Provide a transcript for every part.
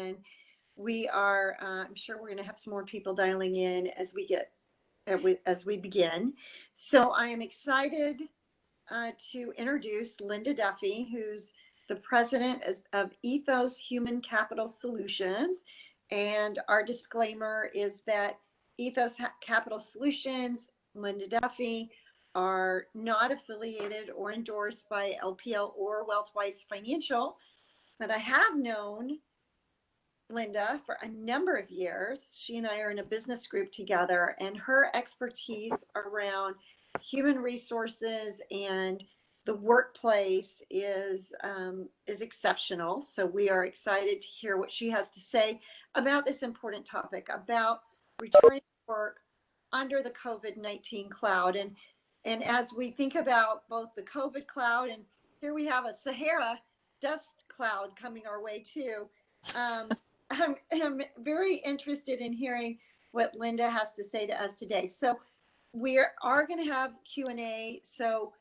and we are, I'm sure we're going to have some more people dialing in as we begin. So I am excited to introduce Linda Duffy, who's the president of Ethos Human Capital Solutions. And our disclaimer is that Ethos Capital Solutions, Linda Duffy, are not affiliated or endorsed by LPL or Wealthwise Financial. But I have known Linda for a number of years. She and I are in a business group together, and her expertise around human resources and the workplace is exceptional. So we are excited to hear what she has to say about this important topic about returning to work under the COVID-19 cloud. And as we think about both the COVID cloud, and here we have a Sahara dust cloud coming our way too. I'm very interested in hearing what Linda has to say to us today. So we are going to have Q&A. So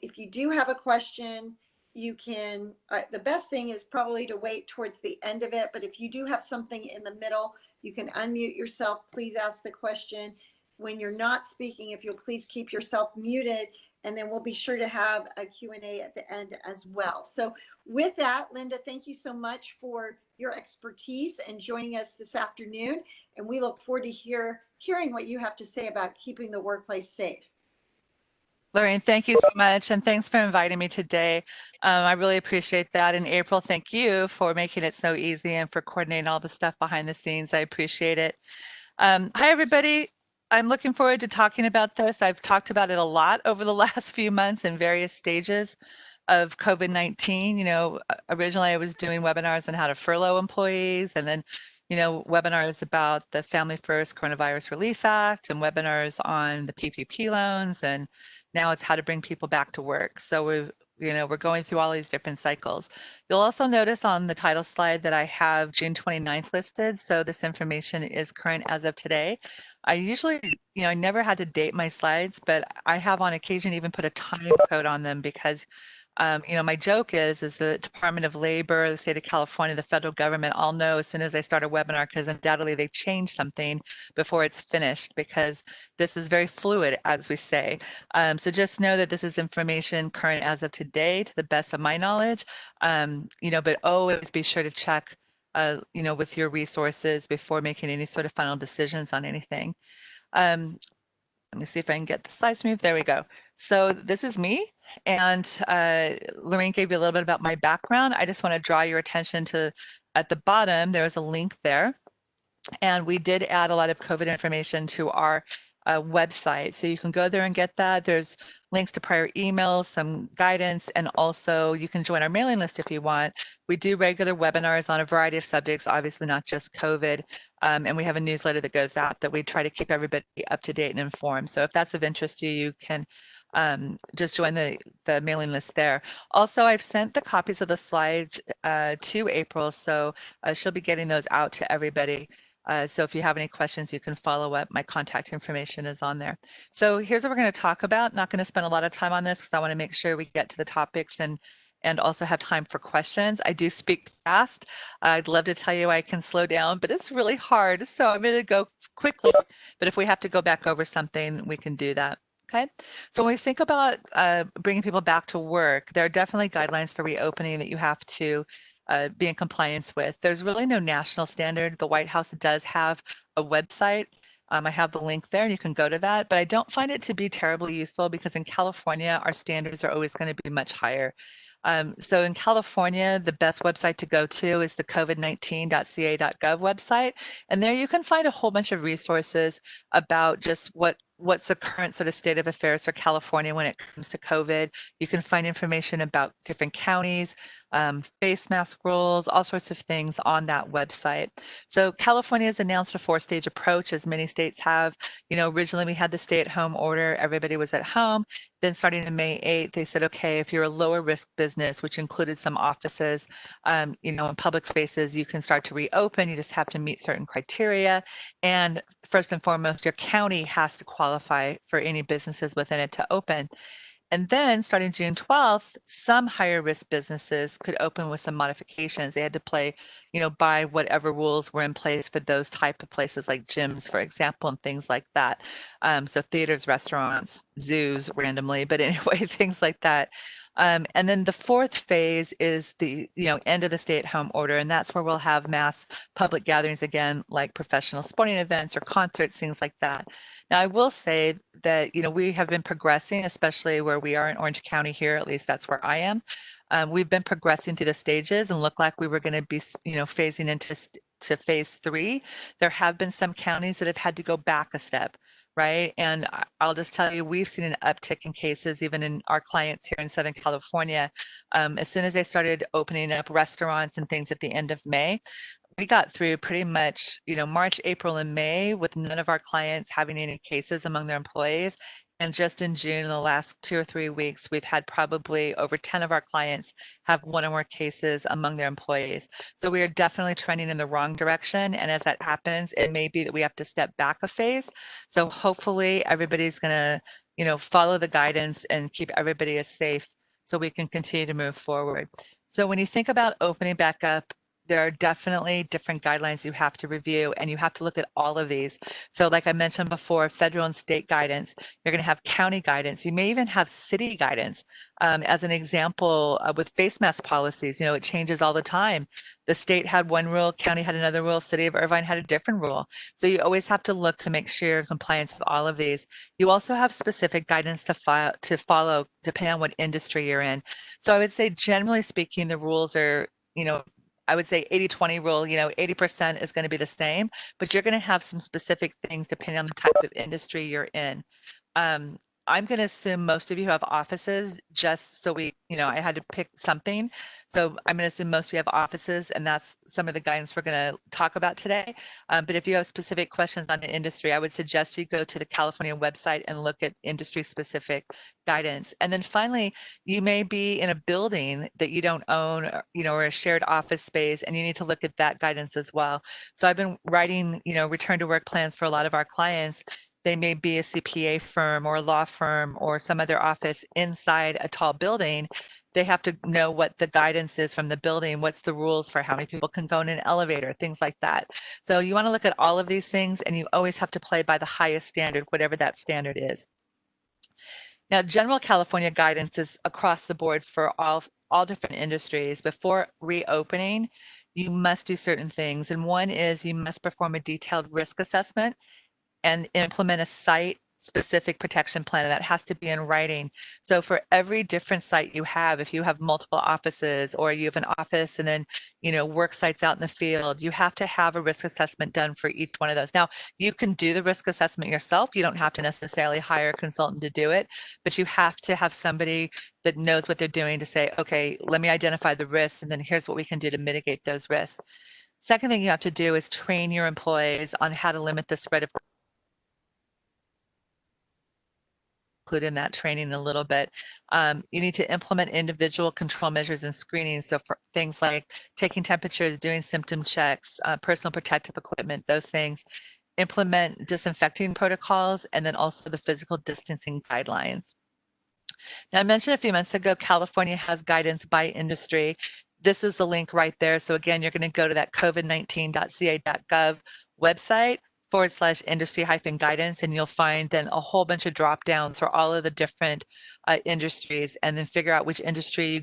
if you do have a question, you can, the best thing is probably to wait towards the end of it. But if you do have something in the middle, you can unmute yourself. Please ask the question. When you're not speaking, if you'll please keep yourself muted, and then we'll be sure to have a Q&A at the end as well. So with that, Linda, thank you so much for your expertise and joining us this afternoon. And we look forward to hearing what you have to say about keeping the workplace safe. Loreen, thank you so much. And thanks for inviting me today. I really appreciate that. And April, thank you for making it so easy and for coordinating all the stuff behind the scenes. I appreciate it. Hi, everybody. I'm looking forward to talking about this. I've talked about it a lot over the last few months in various stages of COVID-19. You know, originally I was doing webinars on how to furlough employees, and then, you know, webinars about the Family First Coronavirus Relief Act, and webinars on the PPP loans, and now it's how to bring people back to work. So we're going through all these different cycles. You'll also notice on the title slide that I have June 29th listed. So this information is current as of today. I usually, I never had to date my slides, but I have on occasion even put a time code on them because, my joke is the Department of Labor, the state of California, the federal government all know as soon as I start a webinar, because undoubtedly they change something before it's finished, because this is very fluid, as we say. So just know that this is information current as of today, to the best of my knowledge, but always be sure to check, with your resources before making any sort of final decisions on anything. Let me see if I can get the slides moved. There we go. So this is me, and Loreen gave you a little bit about my background. I just want to draw your attention to, at the bottom, there's a link there. And we did add a lot of COVID information to our website. So you can go there and get that. There's links to prior emails, some guidance, and also you can join our mailing list if you want. We do regular webinars on a variety of subjects, obviously not just COVID. And we have a newsletter that goes out that we try to keep everybody up to date and informed. So if that's of interest to you, you can just join the mailing list there. Also, I've sent the copies of the slides to April, so she'll be getting those out to everybody. So if you have any questions, you can follow up. My contact information is on there. So here's what we're going to talk about. Not going to spend a lot of time on this because I want to make sure we get to the topics and also have time for questions. I do speak fast. I'd love to tell you I can slow down, but it's really hard. So I'm going to go quickly, but if we have to go back over something, we can do that. Okay, so when we think about bringing people back to work, there are definitely guidelines for reopening that you have to be in compliance with. There's really no national standard. The White House does have a website. I have the link there and you can go to that, but I don't find it to be terribly useful because in California, our standards are always going to be much higher. So in California, the best website to go to is the covid19.ca.gov website. And there you can find a whole bunch of resources about just what's the current sort of state of affairs for California when it comes to COVID. You can find information about different counties, face mask rules, all sorts of things on that website. So California has announced a 4-stage approach, as many states have. Originally we had the stay-at-home order, everybody was at home. Then starting on May 8th, they said, okay, if you're a lower risk business, which included some offices, in public spaces, you can start to reopen. You just have to meet certain criteria. And first and foremost, your county has to qualify for any businesses within it to open. And then starting June 12th, some higher risk businesses could open with some modifications. They had to play, by whatever rules were in place for those type of places like gyms, for example, and things like that. So theaters, restaurants, zoos randomly, but anyway, things like that. And then the fourth phase is the end of the stay-at-home order, and that's where we'll have mass public gatherings again, like professional sporting events or concerts, things like that. Now, I will say that we have been progressing, especially where we are in Orange County here. At least that's where I am. We've been progressing through the stages and look like we were going to be, phasing into phase 3. There have been some counties that have had to go back a step. Right. And I'll just tell you, we've seen an uptick in cases, even in our clients here in Southern California. As soon as they started opening up restaurants and things at the end of May, we got through pretty much, March, April, and May with none of our clients having any cases among their employees. And just in June, in the last 2 or 3 weeks, we've had probably over 10 of our clients have one or more cases among their employees. So we are definitely trending in the wrong direction. And as that happens, it may be that we have to step back a phase. So hopefully everybody's going to, follow the guidance and keep everybody as safe so we can continue to move forward. So when you think about opening back up, there are definitely different guidelines you have to review, and you have to look at all of these. So like I mentioned before, federal and state guidance, you're going to have county guidance. You may even have city guidance. As an example, with face mask policies, it changes all the time. The state had one rule, county had another rule, city of Irvine had a different rule. So you always have to look to make sure you're in compliance with all of these. You also have specific guidance to follow depending on what industry you're in. So I would say, generally speaking, the rules are, I would say 80-20 rule, 80% is going to be the same, but you're going to have some specific things depending on the type of industry you're in. I'm going to assume most of you have offices, just so I had to pick something. So I'm going to assume most of you have offices, and that's some of the guidance we're going to talk about today. But if you have specific questions on the industry, I would suggest you go to the California website and look at industry specific guidance. And then finally, you may be in a building that you don't own, or a shared office space, and you need to look at that guidance as well. So I've been writing, return to work plans for a lot of our clients. They may be a CPA firm or a law firm or some other office inside a tall building. They have to know what the guidance is from the building, what's the rules for how many people can go in an elevator, things like that. So you want to look at all of these things, and you always have to play by the highest standard, whatever that standard is. Now, general California guidance is across the board for all different industries. Before reopening, you must do certain things. And one is you must perform a detailed risk assessment and implement a site-specific protection plan, and that has to be in writing. So for every different site you have, if you have multiple offices or you have an office and then, work sites out in the field, you have to have a risk assessment done for each one of those. Now, you can do the risk assessment yourself. You don't have to necessarily hire a consultant to do it, but you have to have somebody that knows what they're doing to say, okay, let me identify the risks, and then here's what we can do to mitigate those risks. Second thing you have to do is train your employees on how to limit the spread of include in that training a little bit. You need to implement individual control measures and screening. So for things like taking temperatures, doing symptom checks, personal protective equipment, those things. Implement disinfecting protocols, and then also the physical distancing guidelines. Now, I mentioned a few months ago, California has guidance by industry. This is the link right there. So again, you're going to go to that covid19.ca.gov website /industry-guidance, and you'll find then a whole bunch of drop downs for all of the different industries, and then figure out which industry you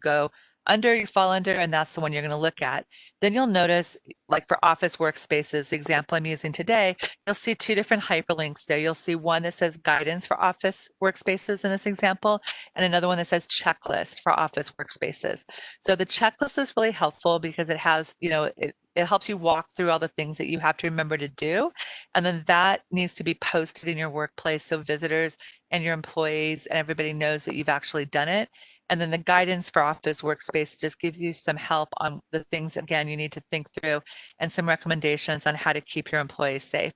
fall under, and that's the one you're going to look at. Then you'll notice, like for office workspaces, the example I'm using today, you'll see 2 different hyperlinks there. You'll see one that says guidance for office workspaces in this example, and another one that says checklist for office workspaces. So the checklist is really helpful because it has, it helps you walk through all the things that you have to remember to do. And then that needs to be posted in your workplace so visitors and your employees and everybody knows that you've actually done it. And then the guidance for office workspace just gives you some help on the things, again, you need to think through, and some recommendations on how to keep your employees safe.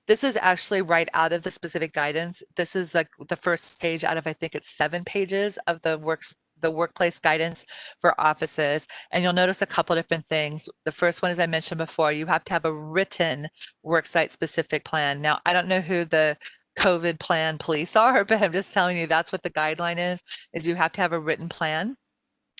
This is actually right out of the specific guidance. This is like the first page out of, I think it's 7 pages of the workplace guidance for offices. And you'll notice a couple different things. The first one, as I mentioned before, you have to have a written worksite specific plan. Now, I don't know who the COVID plan police are, but I'm just telling you that's what the guideline is you have to have a written plan.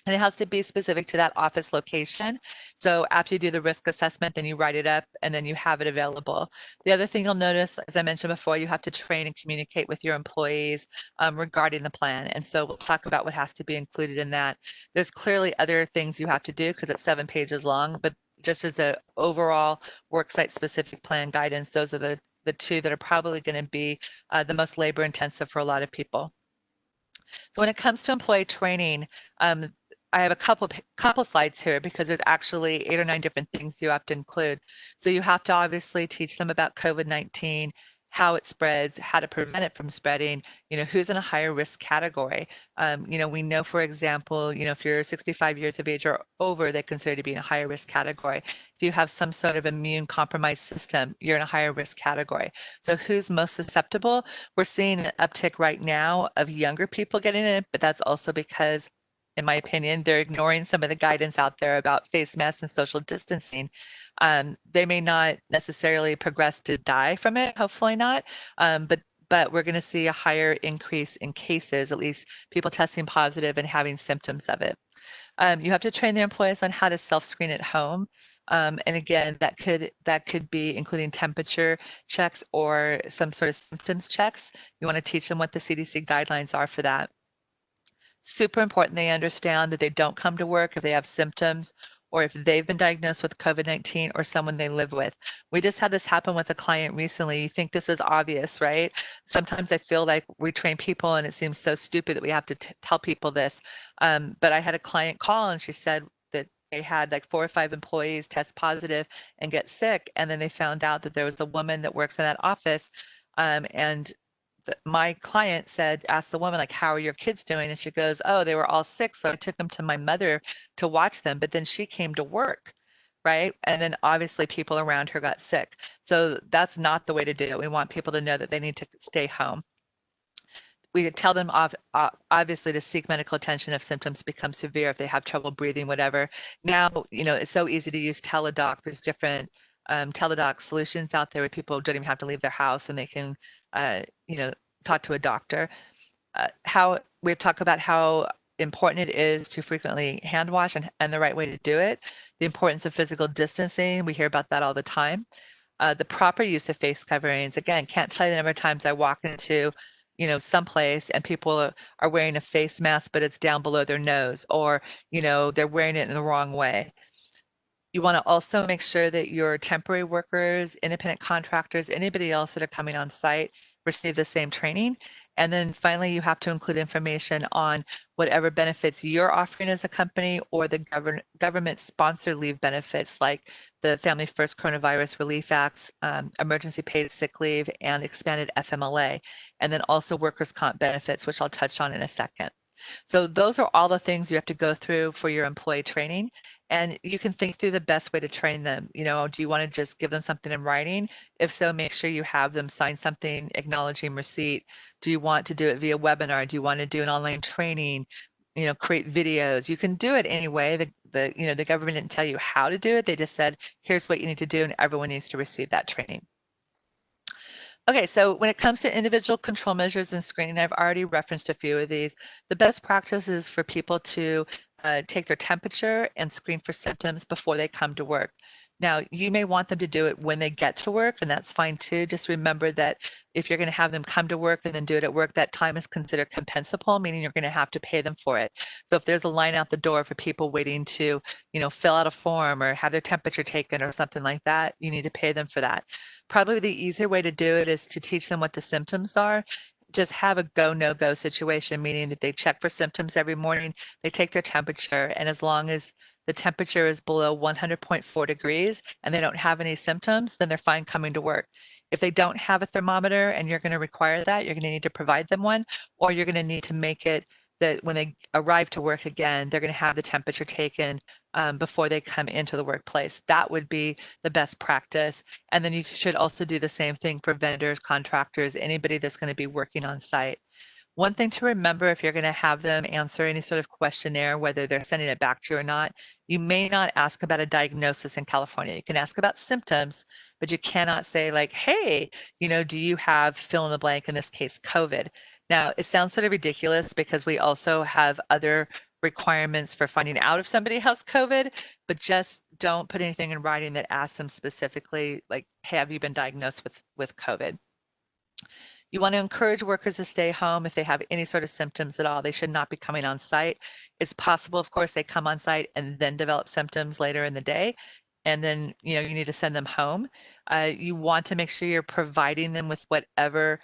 And it has to be specific to that office location. So after you do the risk assessment, then you write it up and then you have it available. The other thing you'll notice, as I mentioned before, you have to train and communicate with your employees regarding the plan. And so we'll talk about what has to be included in that. There's clearly other things you have to do because it's 7 pages long, but just as an overall worksite specific plan guidance, those are the two that are probably going to be the most labor intensive for a lot of people. So when it comes to employee training, I have a couple slides here because there's actually 8 or 9 different things you have to include. So you have to obviously teach them about COVID-19, how it spreads, how to prevent it from spreading, who's in a higher risk category. We know, for example, if you're 65 years of age or over, they consider to be in a higher risk category. If you have some sort of immune compromised system, you're in a higher risk category. So who's most susceptible? We're seeing an uptick right now of younger people getting it, but that's also because, in my opinion, they're ignoring some of the guidance out there about face masks and social distancing. They may not necessarily progress to die from it, hopefully not, but we're going to see a higher increase in cases, at least people testing positive and having symptoms of it. You have to train the employees on how to self-screen at home. And again, that could be including temperature checks or some sort of symptoms checks. You want to teach them what the CDC guidelines are for that. Super important they understand that they don't come to work if they have symptoms or if they've been diagnosed with COVID-19 or someone they live with. We just had this happen with a client recently. You think this is obvious, right? Sometimes I feel like we train people and it seems so stupid that we have to tell people this. But I had a client call and she said that they had like 4 or 5 employees test positive and get sick. And then they found out that there was a woman that works in that office and my client asked the woman, like, how are your kids doing? And she goes, oh, they were all sick. So I took them to my mother to watch them. But then she came to work, right? And then obviously people around her got sick. So that's not the way to do it. We want people to know that they need to stay home. We tell them obviously to seek medical attention if symptoms become severe, if they have trouble breathing, whatever. Now, it's so easy to use teledoc. There's different teledoc solutions out there where people don't even have to leave their house and they can talk to a doctor. We've talked about how important it is to frequently hand wash and the right way to do it. The importance of physical distancing, we hear about that all the time. The proper use of face coverings, again, can't tell you the number of times I walk into someplace and people are wearing a face mask, but it's down below their nose, or they're wearing it in the wrong way. You want to also make sure that your temporary workers, independent contractors, anybody else that are coming on site receive the same training. And then finally, you have to include information on whatever benefits you're offering as a company or the government sponsored leave benefits like the Family First Coronavirus Relief Acts, emergency paid sick leave, and expanded FMLA, and then also workers' comp benefits, which I'll touch on in a second. So those are all the things you have to go through for your employee training. And you can think through the best way to train them. Do you want to just give them something in writing? If so, make sure you have them sign something acknowledging receipt. Do you want to do it via webinar? Do you want to do an online training? Create videos. You can do it anyway. The government didn't tell you how to do it. They just said, here's what you need to do, and everyone needs to receive that training. Okay, so when it comes to individual control measures and screening, I've already referenced a few of these. The best practice is for people to take their temperature and screen for symptoms before they come to work. Now, you may want them to do it when they get to work, and that's fine too. Just remember that if you're going to have them come to work and then do it at work, that time is considered compensable, meaning you're going to have to pay them for it. So if there's a line out the door for people waiting to, fill out a form or have their temperature taken or something like that, you need to pay them for that. Probably the easier way to do it is to teach them what the symptoms are. Just have a go, no-go situation, meaning that they check for symptoms every morning, they take their temperature, and as long as the temperature is below 100.4 degrees and they don't have any symptoms, then they're fine coming to work. If they don't have a thermometer and you're going to require that, you're going to need to provide them one, or you're going to need to make it that when they arrive to work again, they're going to have the temperature taken before they come into the workplace. That would be the best practice. And then you should also do the same thing for vendors, contractors, anybody that's going to be working on site. One thing to remember if you're going to have them answer any sort of questionnaire, whether they're sending it back to you or not, you may not ask about a diagnosis in California. You can ask about symptoms, but you cannot say like, hey, do you have fill in the blank, in this case, COVID? Now, it sounds sort of ridiculous because we also have other requirements for finding out if somebody has COVID, but just don't put anything in writing that asks them specifically, like, hey, have you been diagnosed with COVID? You want to encourage workers to stay home if they have any sort of symptoms at all. They should not be coming on site. It's possible, of course, they come on site and then develop symptoms later in the day. And then, you need to send them home. You want to make sure you're providing them with whatever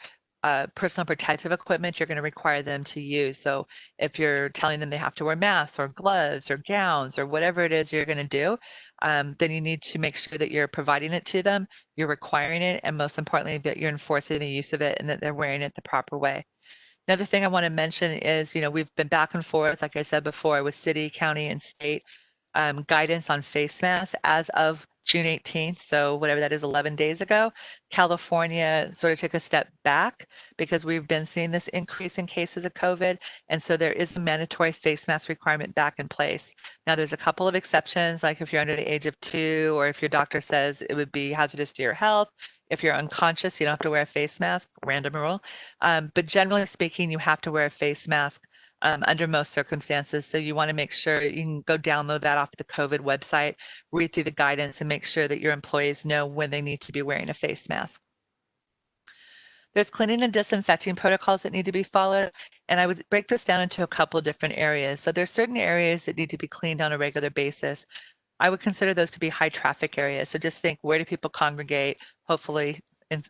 personal protective equipment you're going to require them to use. So if you're telling them they have to wear masks or gloves or gowns or whatever it is you're going to do, then you need to make sure that you're providing it to them, you're requiring it, and most importantly, that you're enforcing the use of it and that they're wearing it the proper way. Another thing I want to mention is, we've been back and forth, like I said before, with city, county, and state guidance on face masks as of June 18th. So whatever that is, 11 days ago, California sort of took a step back because we've been seeing this increase in cases of COVID. And so there is a mandatory face mask requirement back in place. Now there's a couple of exceptions, like if you're under the age of 2, or if your doctor says it would be hazardous to your health. If you're unconscious, you don't have to wear a face mask, random rule. But generally speaking, you have to wear a face mask under most circumstances. So you want to make sure you can go download that off the COVID website, read through the guidance, and make sure that your employees know when they need to be wearing a face mask. There's cleaning and disinfecting protocols that need to be followed, and I would break this down into a couple of different areas. So there's certain areas that need to be cleaned on a regular basis. I would consider those to be high traffic areas. So just think, where do people congregate? Hopefully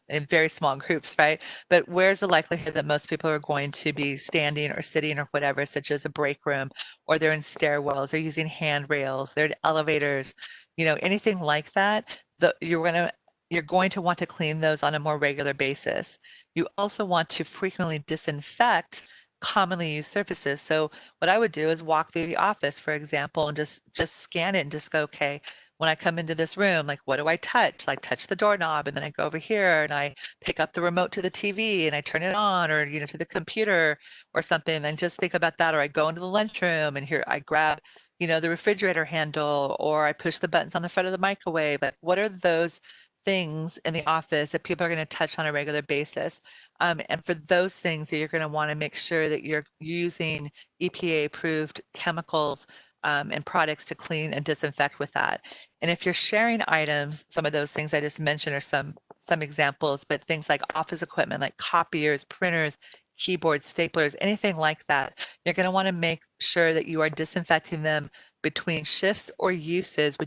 in very small groups, right? But where's the likelihood that most people are going to be standing or sitting or whatever, such as a break room, or they're in stairwells, they're using handrails, they're in elevators, anything like that, you're going to want to clean those on a more regular basis. You also want to frequently disinfect commonly used surfaces. So what I would do is walk through the office, for example, and just scan it and just go, okay, when I come into this room, like, what do I touch? Like, touch the doorknob, and then I go over here and I pick up the remote to the TV and I turn it on, or, to the computer or something, and just think about that. Or I go into the lunchroom and here I grab, the refrigerator handle, or I push the buttons on the front of the microwave. Like, what are those things in the office that people are going to touch on a regular basis? And for those things, that you're going to want to make sure that you're using EPA-approved chemicals and products to clean and disinfect with that. And if you're sharing items, some of those things I just mentioned are some examples, but things like office equipment, like copiers, printers, keyboards, staplers, anything like that, you're going to want to make sure that you are disinfecting them between shifts or uses,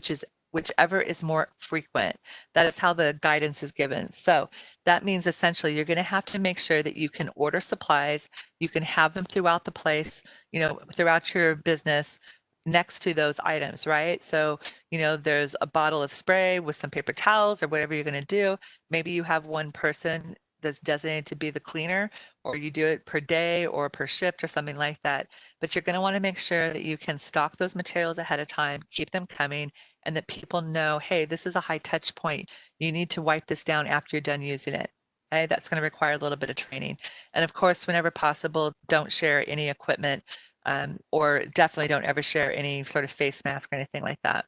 whichever is more frequent. That is how the guidance is given. So that means essentially you're going to have to make sure that you can order supplies, you can have them throughout the place, throughout your business, next to those items, right? So, there's a bottle of spray with some paper towels or whatever you're going to do. Maybe you have one person that's designated to be the cleaner, or you do it per day or per shift or something like that. But you're going to want to make sure that you can stock those materials ahead of time, keep them coming, and that people know, hey, this is a high touch point. You need to wipe this down after you're done using it. Okay? That's going to require a little bit of training. And of course, whenever possible, don't share any equipment. Or definitely don't ever share any sort of face mask or anything like that.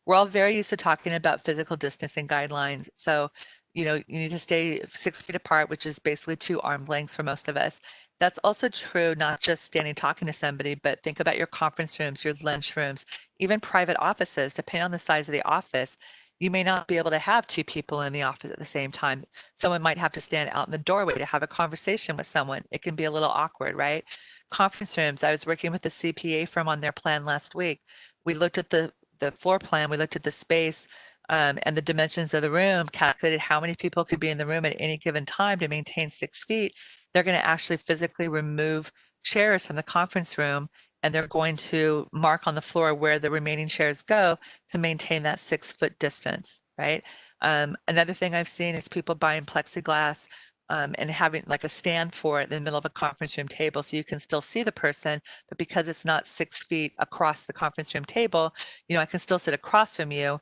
We're all very used to talking about physical distancing guidelines. So, you need to stay 6 feet apart, which is basically 2 arm lengths for most of us. That's also true, not just standing talking to somebody, but think about your conference rooms, your lunch rooms, even private offices. Depending on the size of the office, you may not be able to have 2 people in the office at the same time. Someone might have to stand out in the doorway to have a conversation with someone. It can be a little awkward, right? Conference rooms. I was working with the CPA firm on their plan last week. We looked at the floor plan, we looked at the space and the dimensions of the room, calculated how many people could be in the room at any given time to maintain 6 feet. They're going to actually physically remove chairs from the conference room, and they're going to mark on the floor where the remaining chairs go to maintain that 6-foot distance, right? Another thing I've seen is people buying plexiglass and having like a stand for it in the middle of a conference room table so you can still see the person, but because it's not 6 feet across the conference room table, I can still sit across from you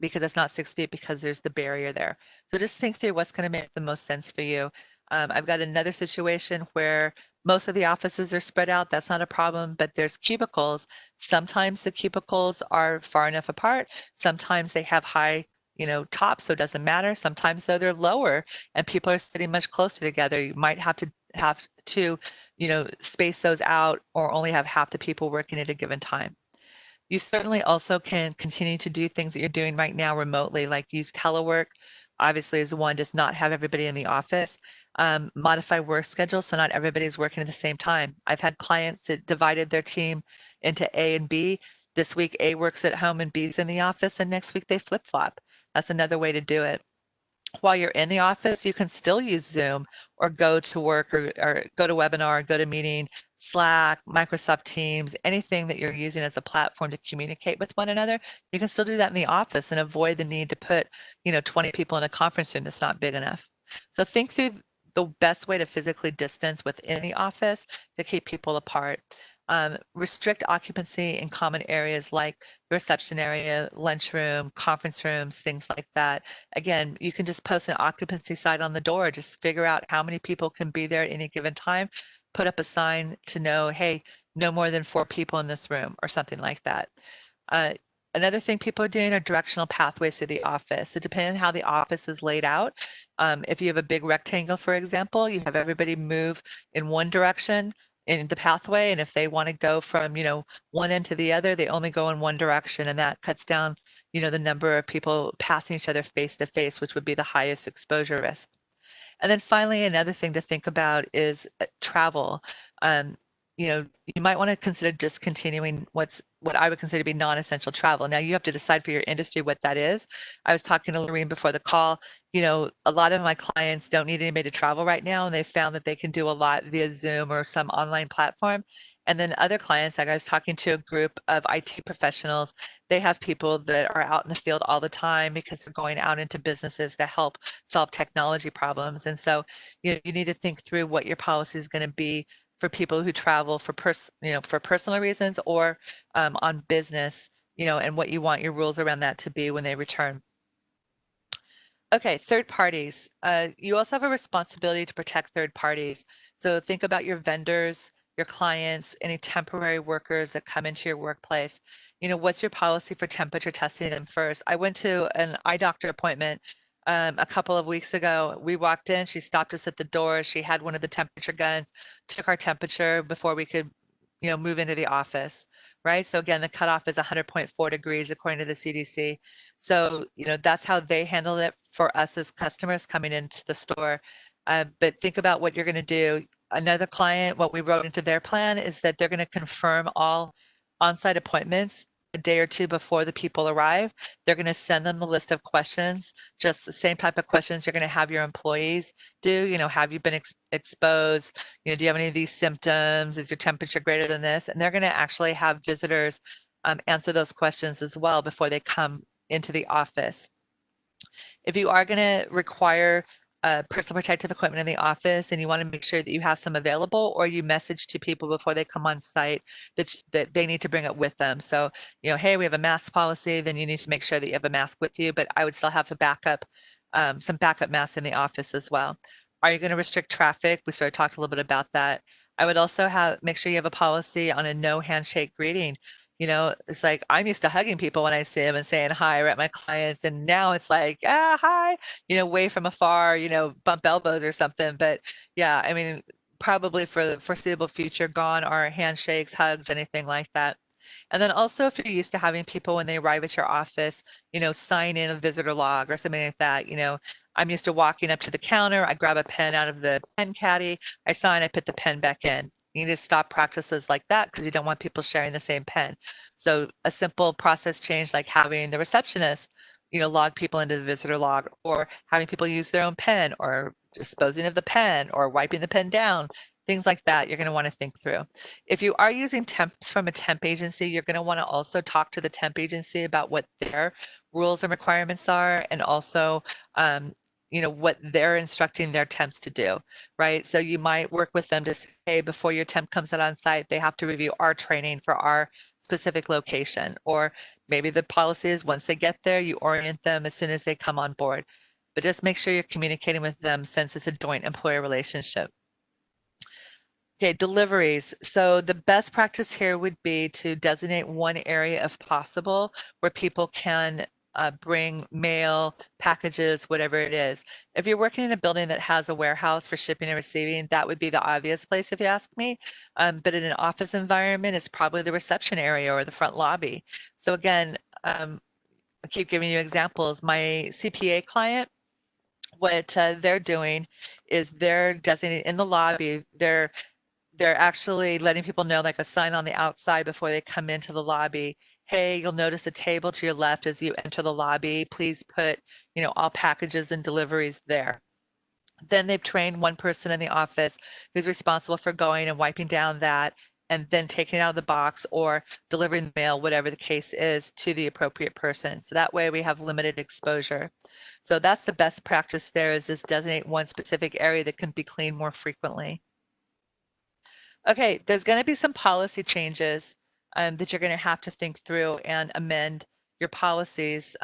because it's not 6 feet because there's the barrier there. So just think through what's going to make the most sense for you. I've got another situation where most of the offices are spread out. That's not a problem, but there's cubicles. Sometimes the cubicles are far enough apart. Sometimes they have high, tops, so it doesn't matter. Sometimes though they're lower and people are sitting much closer together. You might have to, space those out or only have half the people working at a given time. You certainly also can continue to do things that you're doing right now remotely, like use telework. Obviously, as one does not have everybody in the office. Modify work schedules so not everybody's working at the same time. I've had clients that divided their team into A and B. This week, A works at home and B's in the office, and next week they flip-flop. That's another way to do it. While you're in the office, you can still use Zoom or go to work or go to webinar, go to meeting, Slack, Microsoft Teams, anything that you're using as a platform to communicate with one another. You can still do that in the office and avoid the need to put, 20 people in a conference room that's not big enough. So think through the best way to physically distance within the office to keep people apart. Restrict occupancy in common areas like the reception area, lunchroom, conference rooms, things like that. Again, you can just post an occupancy sign on the door. Just figure out how many people can be there at any given time. Put up a sign to know, hey, no more than 4 people in this room or something like that. Another thing people are doing are directional pathways to the office. So depending on how the office is laid out, if you have a big rectangle, for example, you have everybody move in one direction in the pathway. And if they want to go from, one end to the other, they only go in one direction. And that cuts down, the number of people passing each other face to face, which would be the highest exposure risk. And then finally, another thing to think about is travel. You might want to consider discontinuing what I would consider to be non-essential travel. Now you have to decide for your industry what that is. I was talking to Loreen before the call. A lot of my clients don't need anybody to travel right now, and they found that they can do a lot via Zoom or some online platform. And then other clients, like I was talking to a group of IT professionals, they have people that are out in the field all the time because they're going out into businesses to help solve technology problems. And so you need to think through what your policy is going to be for people who travel for personal reasons or on business, and what you want your rules around that to be when they return. Okay, third parties. You also have a responsibility to protect third parties. So think about your vendors, your clients, any temporary workers that come into your workplace. What's your policy for temperature testing them first? I went to an eye doctor appointment a couple of weeks ago. We walked in, she stopped us at the door. She had one of the temperature guns, took our temperature before we could, move into the office, right? So again, the cutoff is 100.4 degrees according to the CDC. So, that's how they handle it for us as customers coming into the store. But think about what you're going to do. Another client, what we wrote into their plan is that they're going to confirm all on-site appointments a day or two before the people arrive. They're going to send them the list of questions, just the same type of questions you're going to have your employees do. Have you been exposed? Do you have any of these symptoms? Is your temperature greater than this? And they're going to actually have visitors answer those questions as well before they come into the office. If you are going to require personal protective equipment in the office and you want to make sure that you have some available, or you message to people before they come on site that they need to bring it with them. So, hey, we have a mask policy, then you need to make sure that you have a mask with you, but I would still have some backup masks in the office as well. Are you going to restrict traffic? We sort of talked a little bit about that. I would also make sure you have a policy on a no handshake greeting. It's like I'm used to hugging people when I see them and saying hi or at my clients. And now it's like, hi, way from afar, bump elbows or something. But yeah, I mean, probably for the foreseeable future, gone are handshakes, hugs, anything like that. And then also if you're used to having people when they arrive at your office, sign in a visitor log or something like that, I'm used to walking up to the counter, I grab a pen out of the pen caddy, I sign, I put the pen back in. You need to stop practices like that because you don't want people sharing the same pen. So a simple process change like having the receptionist, log people into the visitor log, or having people use their own pen, or disposing of the pen, or wiping the pen down, things like that you're going to want to think through. If you are using temps from a temp agency, you're going to want to also talk to the temp agency about what their rules and requirements are, and also what they're instructing their temps to do, right? So you might work with them to say, hey, before your temp comes out on site, they have to review our training for our specific location. Or maybe the policy is once they get there, you orient them as soon as they come on board. but just make sure you're communicating with them since it's a joint employer relationship. Okay, deliveries. So the best practice here would be to designate one area if possible where people can bring mail, packages, whatever it is. If you're working in a building that has a warehouse for shipping and receiving, that would be the obvious place if you ask me. But in an office environment, it's probably the reception area or the front lobby. So again, I keep giving you examples. My CPA client, what they're doing is they're designating in the lobby, they're actually letting people know, like a sign on the outside before they come into the lobby. Hey, you'll notice a table to your left as you enter the lobby. Please put, all packages and deliveries there. Then they've trained one person in the office who's responsible for going and wiping down that and then taking it out of the box or delivering the mail, whatever the case is, to the appropriate person. So that way we have limited exposure. So that's the best practice there, is just designate one specific area that can be cleaned more frequently. Okay, there's going to be some policy changes that you're going to have to think through and amend your policies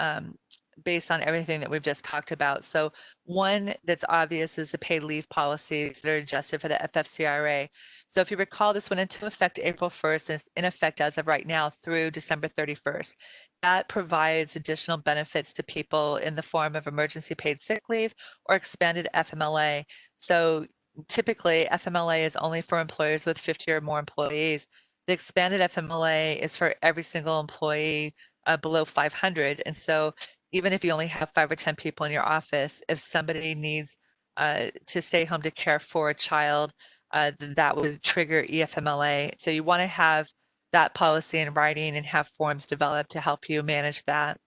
based on everything that we've just talked about. So one that's obvious is the paid leave policies that are adjusted for the FFCRA. So if you recall, this went into effect April 1st and it's in effect as of right now through December 31st. That provides additional benefits to people in the form of emergency paid sick leave or expanded FMLA. So typically, FMLA is only for employers with 50 or more employees. The expanded FMLA is for every single employee below 500. And so even if you only have 5 or 10 people in your office, if somebody needs to stay home to care for a child, that would trigger EFMLA. So you want to have that policy in writing and have forms developed to help you manage that.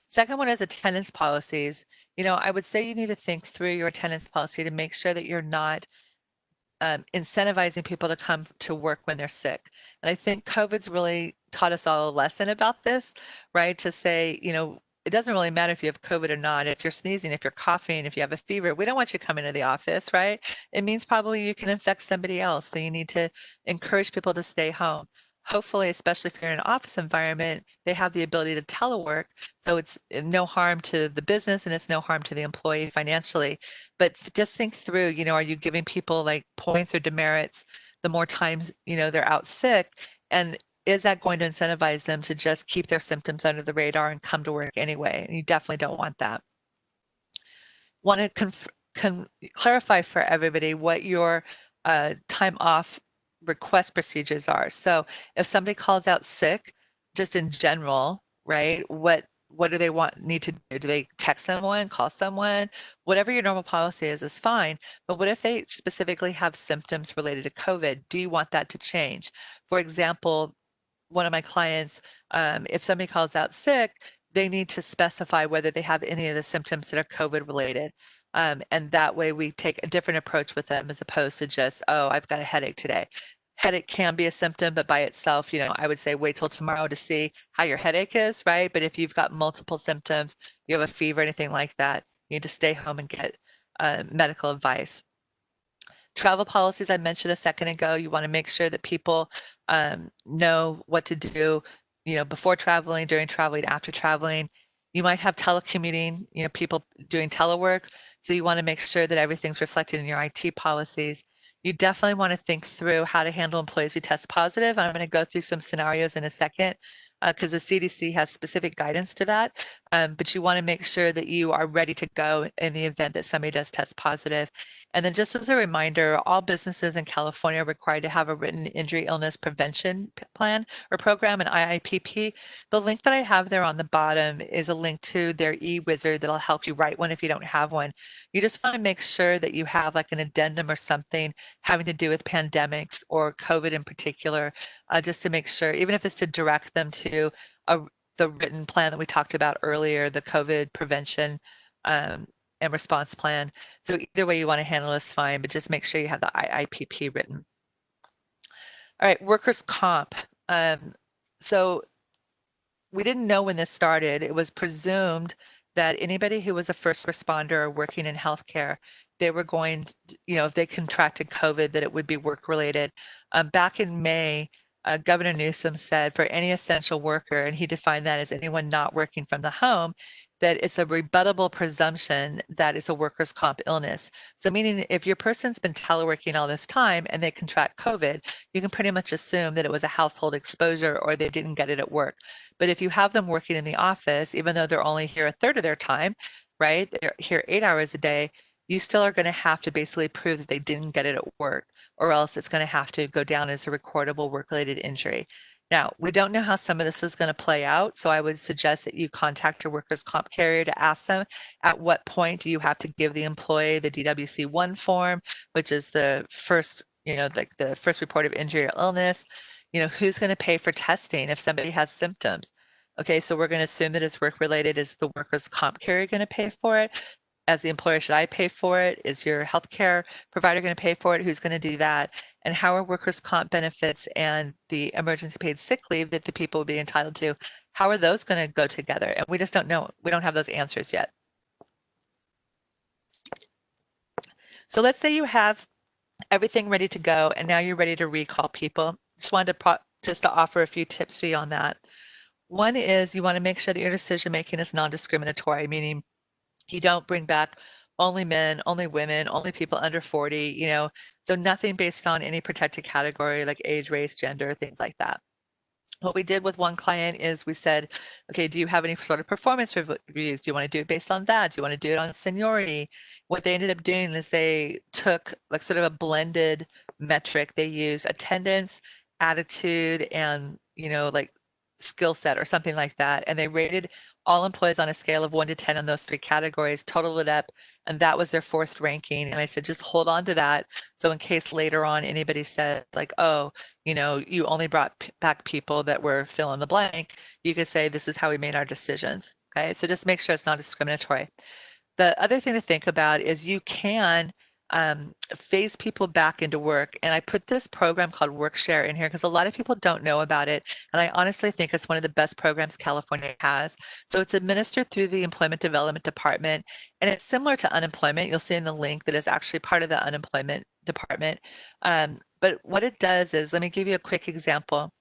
Second one is attendance policies. I would say you need to think through your attendance policy to make sure that you're not incentivizing people to come to work when they're sick. And I think COVID's really taught us all a lesson about this, right? To say, it doesn't really matter if you have COVID or not. If you're sneezing, if you're coughing, if you have a fever, we don't want you coming to the office, right? It means probably you can infect somebody else. So you need to encourage people to stay home. Hopefully, especially if you're in an office environment, they have the ability to telework. So it's no harm to the business and it's no harm to the employee financially. But just think through, are you giving people like points or demerits the more times, they're out sick? And is that going to incentivize them to just keep their symptoms under the radar and come to work anyway? And you definitely don't want that. Want to clarify for everybody what your time off request procedures are. So if somebody calls out sick, just in general, right, what do they need to do? Do they text someone, call someone? Whatever your normal policy is fine. But what if they specifically have symptoms related to COVID? Do you want that to change? For example, one of my clients, if somebody calls out sick, they need to specify whether they have any of the symptoms that are COVID related. And that way we take a different approach with them as opposed to just, oh, I've got a headache today. Headache can be a symptom, but by itself, I would say wait till tomorrow to see how your headache is, right? But if you've got multiple symptoms, you have a fever, anything like that, you need to stay home and get medical advice. Travel policies I mentioned a second ago, you want to make sure that people know what to do, before traveling, during traveling, after traveling. You might have telecommuting, people doing telework. So you want to make sure that everything's reflected in your IT policies. You definitely want to think through how to handle employees who test positive. I'm going to go through some scenarios in a second because the CDC has specific guidance to that. But you want to make sure that you are ready to go in the event that somebody does test positive. And then just as a reminder, all businesses in California are required to have a written injury illness prevention plan or program, an IIPP. The link that I have there on the bottom is a link to their e-wizard that'll help you write one if you don't have one. You just want to make sure that you have like an addendum or something having to do with pandemics or COVID in particular, just to make sure, even if it's to direct them to the written plan that we talked about earlier, the COVID prevention and response plan. So either way you want to handle is fine, but just make sure you have the IIPP written. All right, workers' comp. So we didn't know when this started. It was presumed that anybody who was a first responder or working in healthcare, they were going to, if they contracted COVID, that it would be work related. Back in May, Governor Newsom said for any essential worker, and he defined that as anyone not working from the home, that it's a rebuttable presumption that it's a workers' comp illness. So meaning if your person's been teleworking all this time and they contract COVID, you can pretty much assume that it was a household exposure or they didn't get it at work. But if you have them working in the office, even though they're only here a third of their time, right? They're here 8 hours a day, you still are going to have to basically prove that they didn't get it at work, or else it's going to have to go down as a recordable work-related injury. Now, we don't know how some of this is going to play out, so I would suggest that you contact your workers' comp carrier to ask them at what point do you have to give the employee the DWC-1 form, which is the first, like the first report of injury or illness. Who's going to pay for testing if somebody has symptoms? Okay, so we're going to assume that it's work-related. Is the workers' comp carrier going to pay for it? As the employer, should I pay for it? Is your healthcare provider going to pay for it? Who's going to do that? And how are workers' comp benefits and the emergency paid sick leave that the people would be entitled to, how are those going to go together? And we just don't know. We don't have those answers yet. So let's say you have everything ready to go and now you're ready to recall people. Just wanted to offer a few tips for you on that. One is you want to make sure that your decision making is non-discriminatory, meaning you don't bring back only men, only women, only people under 40, so nothing based on any protected category like age, race, gender, things like that. What we did with one client is we said, okay, do you have any sort of performance reviews? Do you want to do it based on that? Do you want to do it on seniority? What they ended up doing is they took like sort of a blended metric. They used attendance, attitude, and, like skill set or something like that. And they rated all employees on a scale of 1 to 10 on those 3 categories, totaled it up, and that was their forced ranking. And I said, just hold on to that. So in case later on anybody said like, oh, you only brought back people that were fill in the blank, you could say, this is how we made our decisions. Okay, so just make sure it's not discriminatory. The other thing to think about is you can phase people back into work. And I put this program called WorkShare in here because a lot of people don't know about it. And I honestly think it's one of the best programs California has. So it's administered through the Employment Development Department. And it's similar to unemployment. You'll see in the link that is actually part of the unemployment department. But what it does is, let me give you a quick example.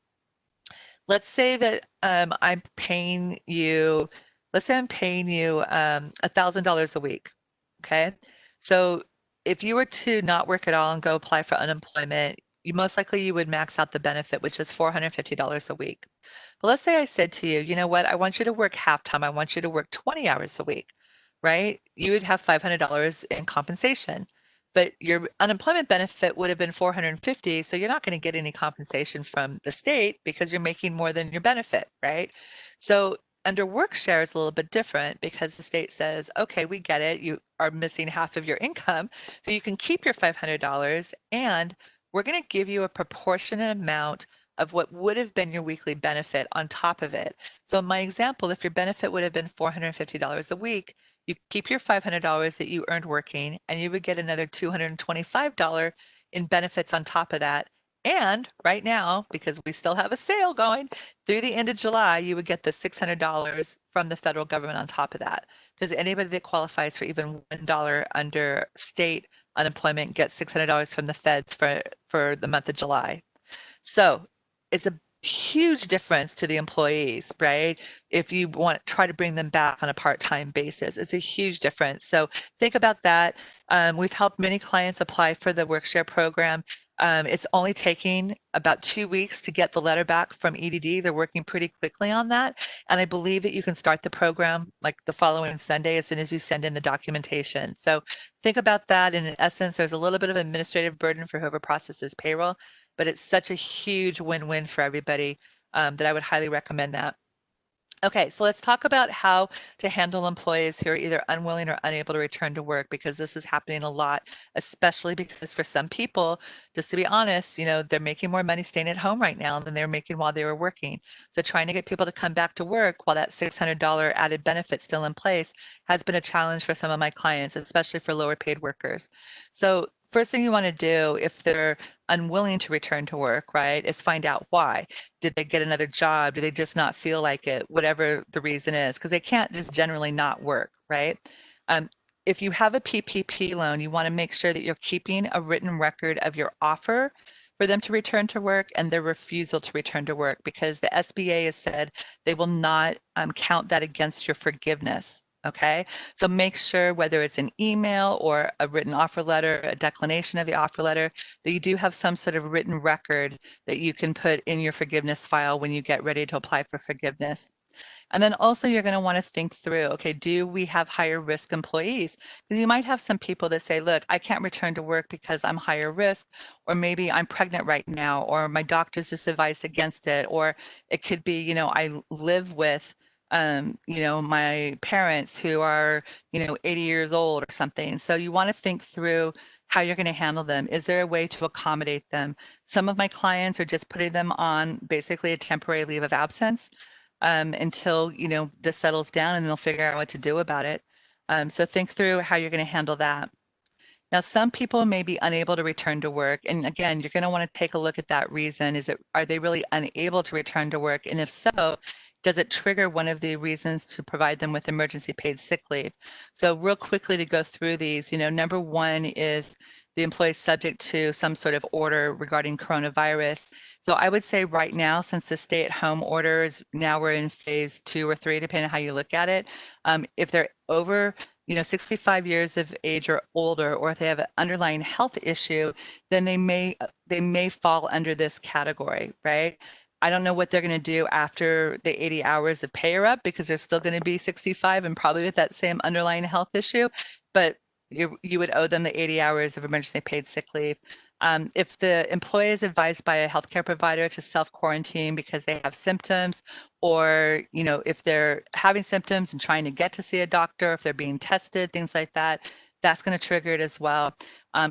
Let's say that I'm paying you, $1,000 a week. Okay. So if you were to not work at all and go apply for unemployment, most likely you would max out the benefit, which is $450 a week. But let's say I said to you, you know what, I want you to work half-time. I want you to work 20 hours a week, right? You would have $500 in compensation, but your unemployment benefit would have been $450. So you're not going to get any compensation from the state because you're making more than your benefit, right? So under WorkShare is a little bit different because the state says, okay, we get it. You are missing half of your income. So you can keep your $500 and we're going to give you a proportionate amount of what would have been your weekly benefit on top of it. So in my example, if your benefit would have been $450 a week, you keep your $500 that you earned working and you would get another $225 in benefits on top of that. And right now, because we still have a sale going through the end of July, you would get the $600 from the federal government on top of that. Because anybody that qualifies for even $1 under state unemployment gets $600 from the feds for the month of July. So it's a huge difference to the employees, right? If you want to try to bring them back on a part-time basis, it's a huge difference. So think about that. We've helped many clients apply for the WorkShare program. It's only taking about 2 weeks to get the letter back from EDD. They're working pretty quickly on that. And I believe that you can start the program like the following Sunday as soon as you send in the documentation. So think about that. And in essence, there's a little bit of administrative burden for whoever processes payroll, but it's such a huge win-win for everybody that I would highly recommend that. Okay, so let's talk about how to handle employees who are either unwilling or unable to return to work, because this is happening a lot, especially because for some people, just to be honest, they're making more money staying at home right now than they were making while they were working. So trying to get people to come back to work while that $600 added benefit still in place has been a challenge for some of my clients, especially for lower paid workers. So first thing you want to do if they're unwilling to return to work, right, is find out why. Did they get another job? Do they just not feel like it? Whatever the reason is, because they can't just generally not work, right? If you have a PPP loan, you want to make sure that you're keeping a written record of your offer for them to return to work and their refusal to return to work, because the SBA has said they will not count that against your forgiveness. Okay, so make sure whether it's an email or a written offer letter, a declination of the offer letter, that you do have some sort of written record that you can put in your forgiveness file when you get ready to apply for forgiveness. And then also you're going to want to think through, okay, do we have higher risk employees? Because you might have some people that say, look, I can't return to work because I'm higher risk, or maybe I'm pregnant right now, or my doctor's just advised against it, or it could be, you know, I live with you know, my parents who are, you know, 80 years old or something. So you want to think through how you're going to handle them. Is there a way to accommodate them? Some of my clients are just putting them on basically a temporary leave of absence until, you know, this settles down, and they'll figure out what to do about it. So think through how you're going to handle that. Now, some people may be unable to return to work. And again, you're going to want to take a look at that reason. Are they really unable to return to work? And if so, does it trigger one of the reasons to provide them with emergency paid sick leave? So real quickly to go through these, you know, number one is the employee subject to some sort of order regarding coronavirus. So I would say right now, since the stay-at-home orders, now we're in phase 2 or 3, depending on how you look at it. If they're over, you know, 65 years of age or older, or if they have an underlying health issue, then they may fall under this category, right? I don't know what they're going to do after the 80 hours of pay are up, because they're still going to be 65 and probably with that same underlying health issue, but you would owe them the 80 hours of emergency paid sick leave. If the employee is advised by a healthcare provider to self-quarantine because they have symptoms, or, you know, if they're having symptoms and trying to get to see a doctor, if they're being tested, things like that, that's going to trigger it as well.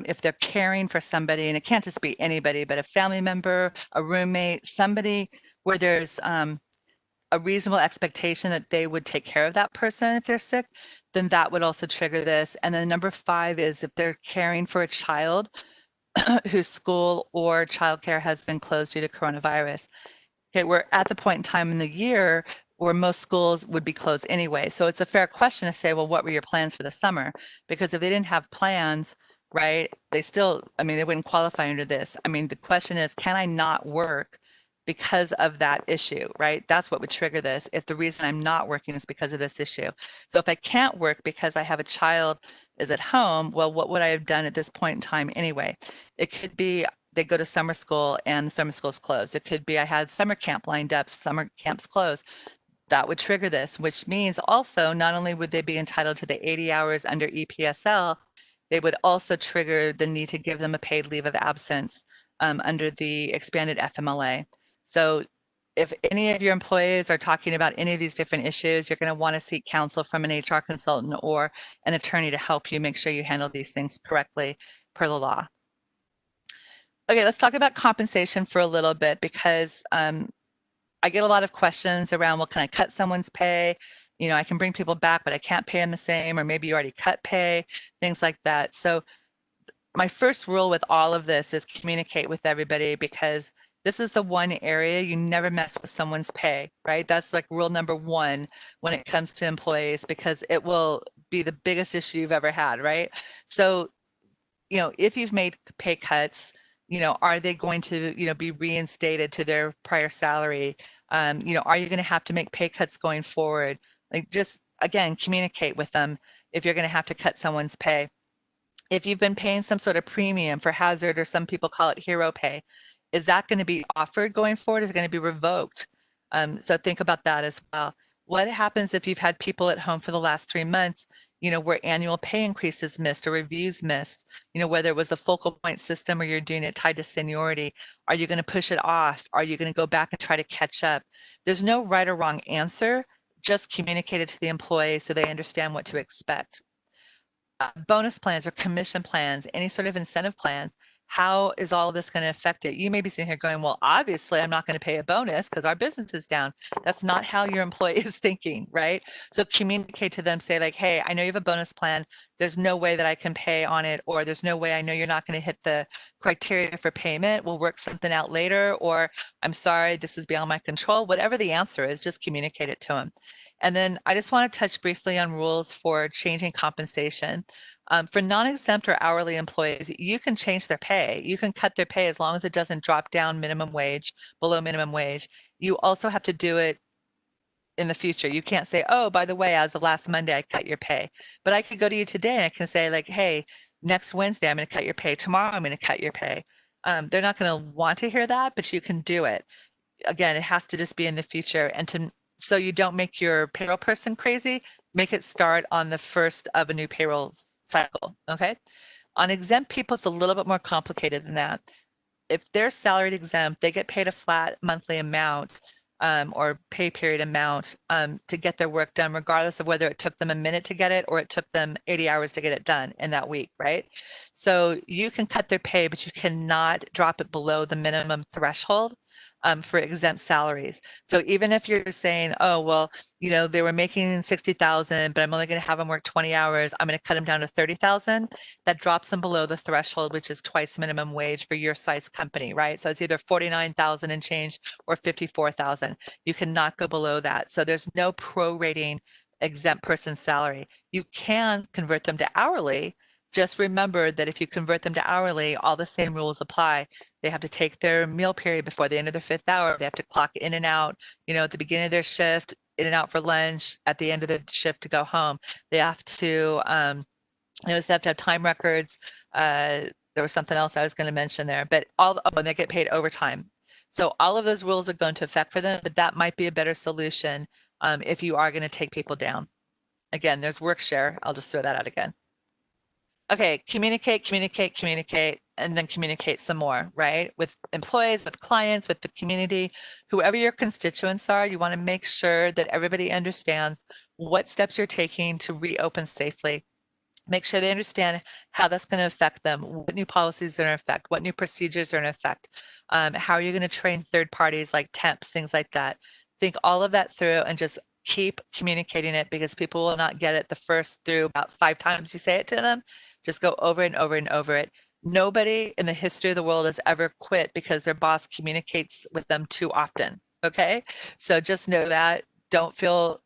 If they're caring for somebody, and it can't just be anybody, but a family member, a roommate, somebody where there's a reasonable expectation that they would take care of that person if they're sick, then that would also trigger this. And then number 5 is if they're caring for a child whose school or childcare has been closed due to coronavirus. Okay, we're at the point in time in the year where most schools would be closed anyway. So it's a fair question to say, well, what were your plans for the summer? Because if they didn't have plans, right, they still, I mean, they wouldn't qualify under this. I mean, the question is, can I not work because of that issue, right? That's what would trigger this, if the reason I'm not working is because of this issue. So if I can't work because I have a child is at home, well, what would I have done at this point in time anyway? It could be they go to summer school and the summer school's closed. It could be I had summer camp lined up, summer camp's closed. That would trigger this, which means also not only would they be entitled to the 80 hours under EPSL, they would also trigger the need to give them a paid leave of absence under the expanded FMLA. So if any of your employees are talking about any of these different issues, you're going to want to seek counsel from an HR consultant or an attorney to help you make sure you handle these things correctly per the law. Okay, let's talk about compensation for a little bit, because I get a lot of questions around, well, can I cut someone's pay? You know, I can bring people back, but I can't pay them the same, or maybe you already cut pay, things like that. So my first rule with all of this is communicate with everybody, because this is the one area you never mess with someone's pay, right? That's like rule number 1 when it comes to employees, because it will be the biggest issue you've ever had, right? So, you know, if you've made pay cuts, you know, are they going to, you know, be reinstated to their prior salary? You know, are you going to have to make pay cuts going forward? Like, just again, communicate with them if you're going to have to cut someone's pay. If you've been paying some sort of premium for hazard, or some people call it hero pay, is that going to be offered going forward? Is it going to be revoked? So think about that as well. What happens if you've had people at home for the last 3 months, you know, where annual pay increases missed or reviews missed, you know, whether it was a focal point system or you're doing it tied to seniority? Are you going to push it off? Are you going to go back and try to catch up? There's no right or wrong answer, just communicate it to the employee so they understand what to expect. Bonus plans or commission plans, any sort of incentive plans, how is all of this going to affect it? You may be sitting here going, well, obviously I'm not going to pay a bonus because our business is down. That's not how your employee is thinking, right? So communicate to them, say like, hey, I know you have a bonus plan. There's no way that I can pay on it, or there's no way, I know you're not going to hit the criteria for payment. We'll work something out later, or I'm sorry, this is beyond my control. Whatever the answer is, just communicate it to them. And then I just want to touch briefly on rules for changing compensation. For non-exempt or hourly employees, you can change their pay. You can cut their pay as long as it doesn't drop down minimum wage, below minimum wage. You also have to do it in the future. You can't say, oh, by the way, as of last Monday, I cut your pay. But I could go to you today and I can say like, hey, next Wednesday, I'm going to cut your pay. Tomorrow, I'm going to cut your pay. They're not going to want to hear that, but you can do it. Again, it has to just be in the future. And so you don't make your payroll person crazy, make it start on the first of a new payroll cycle, okay? On exempt people, it's a little bit more complicated than that. If they're salaried exempt, they get paid a flat monthly amount or pay period amount to get their work done, regardless of whether it took them a minute to get it or it took them 80 hours to get it done in that week, right? So you can cut their pay, but you cannot drop it below the minimum threshold for exempt salaries. So even if you're saying, oh, well, you know, they were making 60,000, but I'm only going to have them work 20 hours, I'm going to cut them down to 30,000, that drops them below the threshold, which is twice minimum wage for your size company, right? So it's either 49,000 and change or 54,000. You cannot go below that. So there's no prorating exempt person's salary. You can convert them to hourly. Just remember that if you convert them to hourly, all the same rules apply. They have to take their meal period before the end of their 5th hour. They have to clock in and out, you know, at the beginning of their shift, in and out for lunch, at the end of the shift to go home. They have to, they have to have time records. There was something else I was going to mention there, but and they get paid overtime. So all of those rules are going to affect for them, but that might be a better solution if you are going to take people down. Again, there's work share. I'll just throw that out again. Okay, communicate, and then communicate some more, right? With employees, with clients, with the community, whoever your constituents are, you want to make sure that everybody understands what steps you're taking to reopen safely. Make sure they understand how that's going to affect them, what new policies are in effect, what new procedures are in effect, how are you going to train third parties like temps, things like that. Think all of that through and just keep communicating it, because people will not get it the first through about 5 times you say it to them. Just go over and over and over it. Nobody in the history of the world has ever quit because their boss communicates with them too often. Okay, so just know that. Don't feel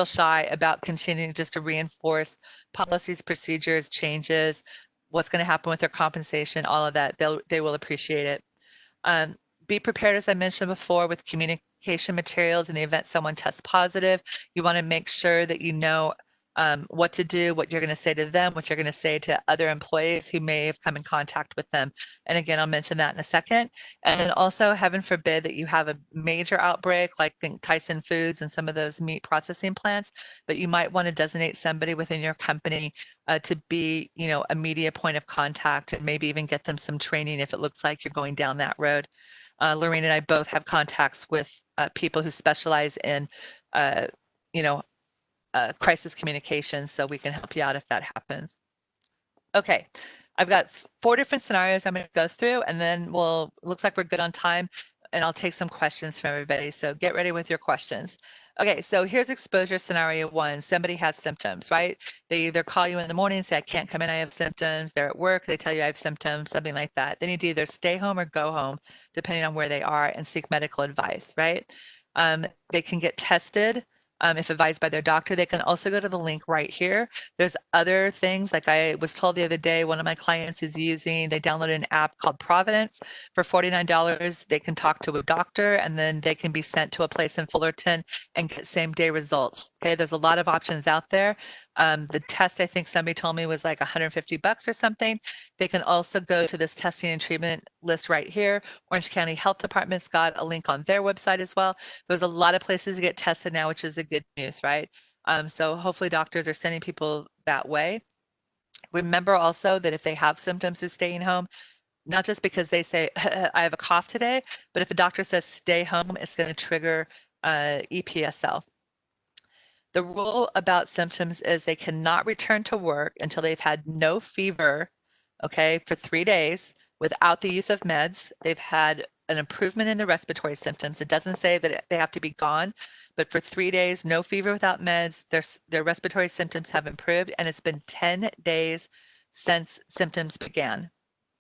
shy about continuing just to reinforce policies, procedures, changes, what's going to happen with their compensation, all of that. They will appreciate it. Be prepared, as I mentioned before, with communication materials in the event someone tests positive. You want to make sure that you know what to do, what you're going to say to them, what you're going to say to other employees who may have come in contact with them. And again, I'll mention that in a second. And then also, heaven forbid that you have a major outbreak, like think Tyson Foods and some of those meat processing plants, but you might want to designate somebody within your company to be, you know, a media point of contact, and maybe even get them some training if it looks like you're going down that road. Loreen and I both have contacts with people who specialize in, you know, crisis communication, so we can help you out if that happens. Okay, I've got 4 different scenarios I'm going to go through, and then looks like we're good on time, and I'll take some questions from everybody. So get ready with your questions. Okay, so here's exposure scenario 1. Somebody has symptoms, right? They either call you in the morning and say, I can't come in, I have symptoms. They're at work, they tell you I have symptoms, something like that. They need to either stay home or go home, depending on where they are, and seek medical advice, right? They can get tested. If advised by their doctor. They can also go to the link right here. There's other things, like I was told the other day, one of my clients is using, they downloaded an app called Providence. For $49, they can talk to a doctor, and then they can be sent to a place in Fullerton and get same day results. Okay, there's a lot of options out there. The test, I think somebody told me, was like $150 or something. They can also go to this testing and treatment list right here. Orange County Health Department's got a link on their website as well. There's a lot of places to get tested now, which is the good news, right? So hopefully doctors are sending people that way. Remember also that if they have symptoms of staying home, not just because they say, I have a cough today, but if a doctor says stay home, it's going to trigger EPSL. The rule about symptoms is they cannot return to work until they've had no fever, okay, for 3 days without the use of meds. They've had an improvement in the respiratory symptoms. It doesn't say that they have to be gone, but for 3 days, no fever without meds, their respiratory symptoms have improved, and it's been 10 days since symptoms began,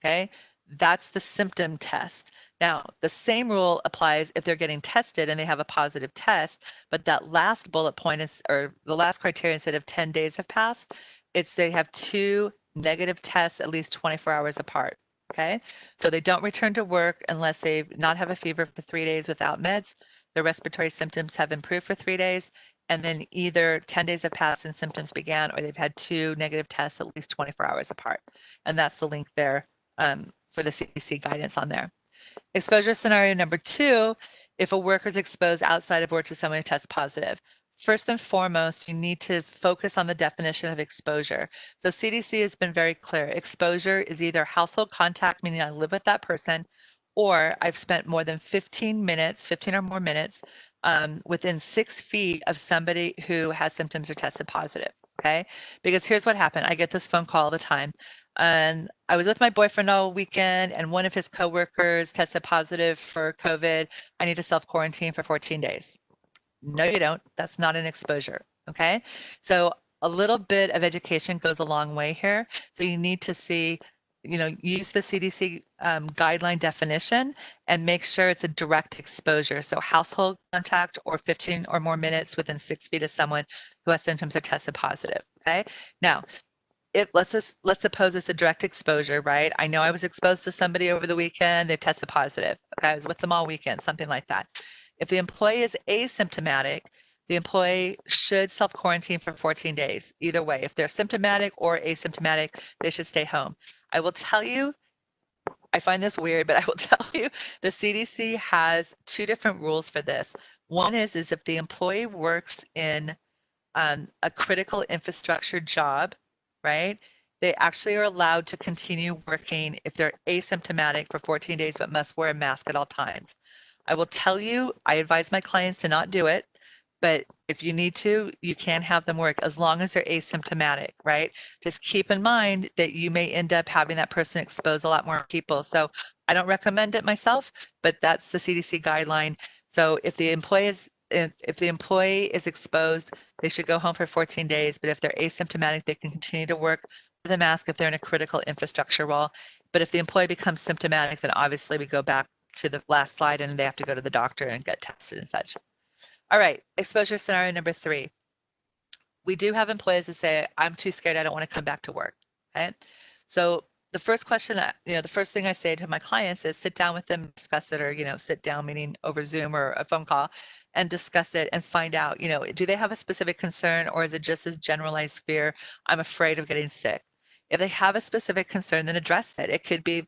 okay? That's the symptom test. Now, the same rule applies if they're getting tested and they have a positive test, but that last bullet point is, or the last criteria, instead of 10 days have passed, it's they have 2 negative tests at least 24 hours apart. Okay, so they don't return to work unless they not have a fever for 3 days without meds, their respiratory symptoms have improved for 3 days, and then either 10 days have passed and symptoms began, or they've had 2 negative tests at least 24 hours apart. And that's the link there for the CDC guidance on there. Exposure scenario number 2, if a worker is exposed outside of work to someone who tests positive. First and foremost, you need to focus on the definition of exposure. So CDC has been very clear. Exposure is either household contact, meaning I live with that person, or I've spent more than 15 minutes, 15 or more minutes, within 6 feet of somebody who has symptoms or tested positive, okay? Because here's what happened. I get this phone call all the time. And I was with my boyfriend all weekend, and one of his coworkers tested positive for COVID. I need to self-quarantine for 14 days. No, you don't. That's not an exposure, okay? So a little bit of education goes a long way here. So you need to see, use the CDC guideline definition and make sure it's a direct exposure. So household contact or 15 or more minutes within 6 feet of someone who has symptoms or tested positive, okay? Now, let's suppose it's a direct exposure, right? I know I was exposed to somebody over the weekend, they've tested positive. Okay, I was with them all weekend, something like that. If the employee is asymptomatic, the employee should self-quarantine for 14 days. Either way, if they're symptomatic or asymptomatic, they should stay home. I will tell you, I find this weird, but I will tell you, the CDC has 2 different rules for this. One is if the employee works in a critical infrastructure job, right? They actually are allowed to continue working if they're asymptomatic for 14 days, but must wear a mask at all times. I will tell you, I advise my clients to not do it, but if you need to, you can have them work as long as they're asymptomatic, right? Just keep in mind that you may end up having that person expose a lot more people. So I don't recommend it myself, but that's the CDC guideline. So if the employee is exposed, they should go home for 14 days. But if they're asymptomatic, they can continue to work with a mask if they're in a critical infrastructure role. But if the employee becomes symptomatic, then obviously we go back to the last slide and they have to go to the doctor and get tested and such. All right, exposure scenario number 3. We do have employees that say, I'm too scared, I don't want to come back to work, okay? So the first question, the first thing I say to my clients is sit down with them, discuss it, or, sit down, meaning over Zoom or a phone call, and discuss it and find out, do they have a specific concern, or is it just this generalized fear, I'm afraid of getting sick? If they have a specific concern, then address it. It could be,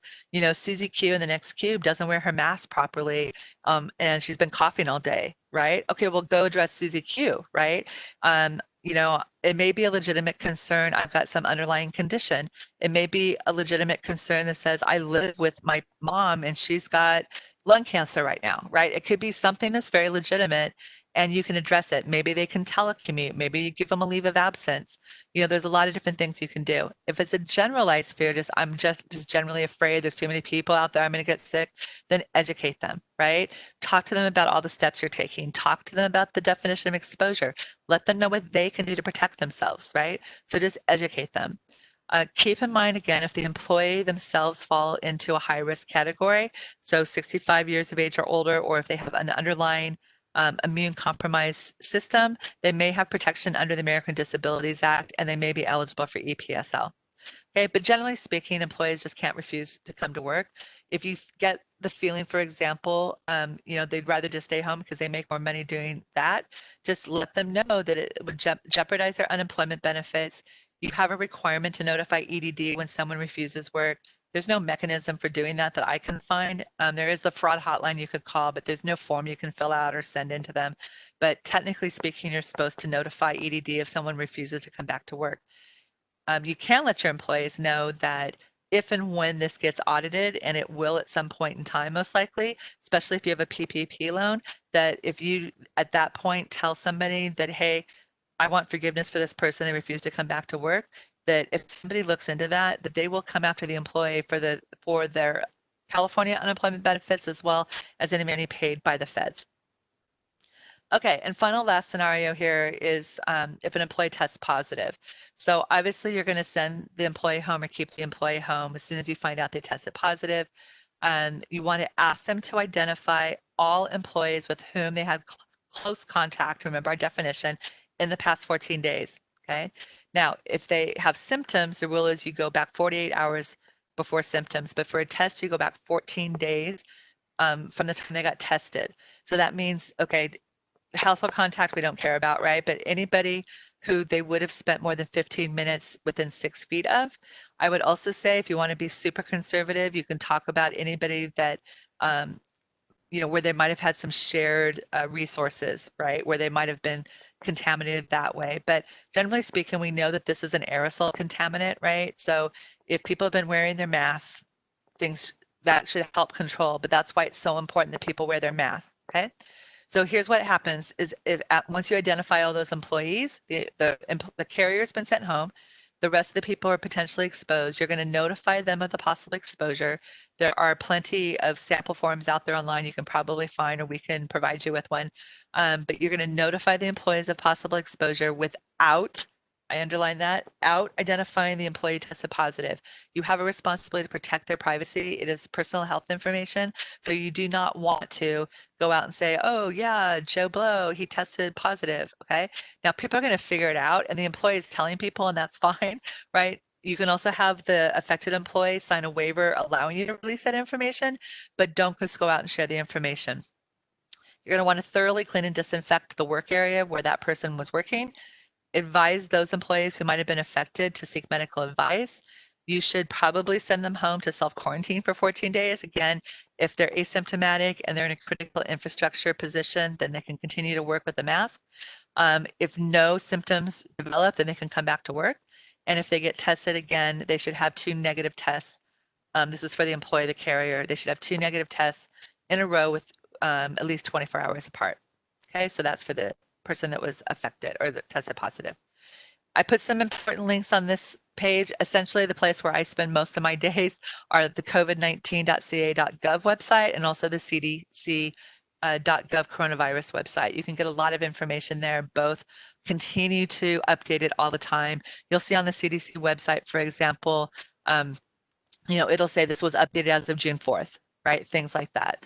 Susie Q in the next cube doesn't wear her mask properly, and she's been coughing all day, right? Okay, well, go address Susie Q, right? It may be a legitimate concern. I've got some underlying condition. It may be a legitimate concern that says, I live with my mom and she's got lung cancer right now, right? It could be something that's very legitimate and you can address it. Maybe they can telecommute. Maybe you give them a leave of absence. There's a lot of different things you can do. If it's a generalized fear, I'm just generally afraid there's too many people out there, I'm going to get sick, then educate them, right? Talk to them about all the steps you're taking. Talk to them about the definition of exposure. Let them know what they can do to protect themselves, right? So just educate them. Keep in mind, again, if the employee themselves fall into a high-risk category, so 65 years of age or older, or if they have an underlying immune compromised system, they may have protection under the American Disabilities Act, and they may be eligible for EPSL. Okay, but generally speaking, employees just can't refuse to come to work. If you get the feeling, for example, they'd rather just stay home because they make more money doing that, just let them know that it would jeopardize their unemployment benefits. You have a requirement to notify EDD when someone refuses work. There's no mechanism for doing that I can find. There is the fraud hotline you could call, but there's no form you can fill out or send into them. But technically speaking, you're supposed to notify EDD if someone refuses to come back to work. You can let your employees know that if and when this gets audited, and it will at some point in time, most likely, especially if you have a PPP loan, that if you at that point tell somebody that, hey, I want forgiveness for this person, they refuse to come back to work, that if somebody looks into that they will come after the employee for their California unemployment benefits as well as any money paid by the feds. Okay, and final last scenario here is if an employee tests positive. So obviously you're going to send the employee home or keep the employee home as soon as you find out they tested positive. You want to ask them to identify all employees with whom they had close contact, remember our definition, in the past 14 days. Okay. Now, if they have symptoms, the rule is you go back 48 hours before symptoms, but for a test, you go back 14 days from the time they got tested. So that means, okay, household contact we don't care about, right? But anybody who they would have spent more than 15 minutes within 6 feet of. I would also say if you want to be super conservative, you can talk about anybody that where they might have had some shared resources, right? Where they might have been contaminated that way. But generally speaking, we know that this is an aerosol contaminant, right? So if people have been wearing their masks, things that should help control, but that's why it's so important that people wear their masks, okay? So here's what happens is once you identify all those employees, the carrier's been sent home, the rest of the people are potentially exposed. You're going to notify them of the possible exposure. There are plenty of sample forms out there online you can probably find, or we can provide you with one. But you're going to notify the employees of possible exposure without, I underline that, out identifying the employee tested positive. You have a responsibility to protect their privacy. It is personal health information. So you do not want to go out and say, oh yeah, Joe Blow, he tested positive, okay? Now people are going to figure it out and the employee is telling people and that's fine, right? You can also have the affected employee sign a waiver allowing you to release that information, but don't just go out and share the information. You're going to want to thoroughly clean and disinfect the work area where that person was working. Advise those employees who might have been affected to seek medical advice. You should probably send them home to self-quarantine for 14 days. Again, if they're asymptomatic and they're in a critical infrastructure position, then they can continue to work with the mask. If no symptoms develop, then they can come back to work. And if they get tested again, they should have 2 negative tests. This is for the employee, the carrier. They should have 2 negative tests in a row with at least 24 hours apart. Okay, so that's for the person that was affected or that tested positive. I put some important links on this page. Essentially, the place where I spend most of my days are the covid19.ca.gov website and also the CDC.gov coronavirus website. You can get a lot of information there. Both continue to update it all the time. You'll see on the CDC website, for example, it'll say this was updated as of June 4th, right? Things like that.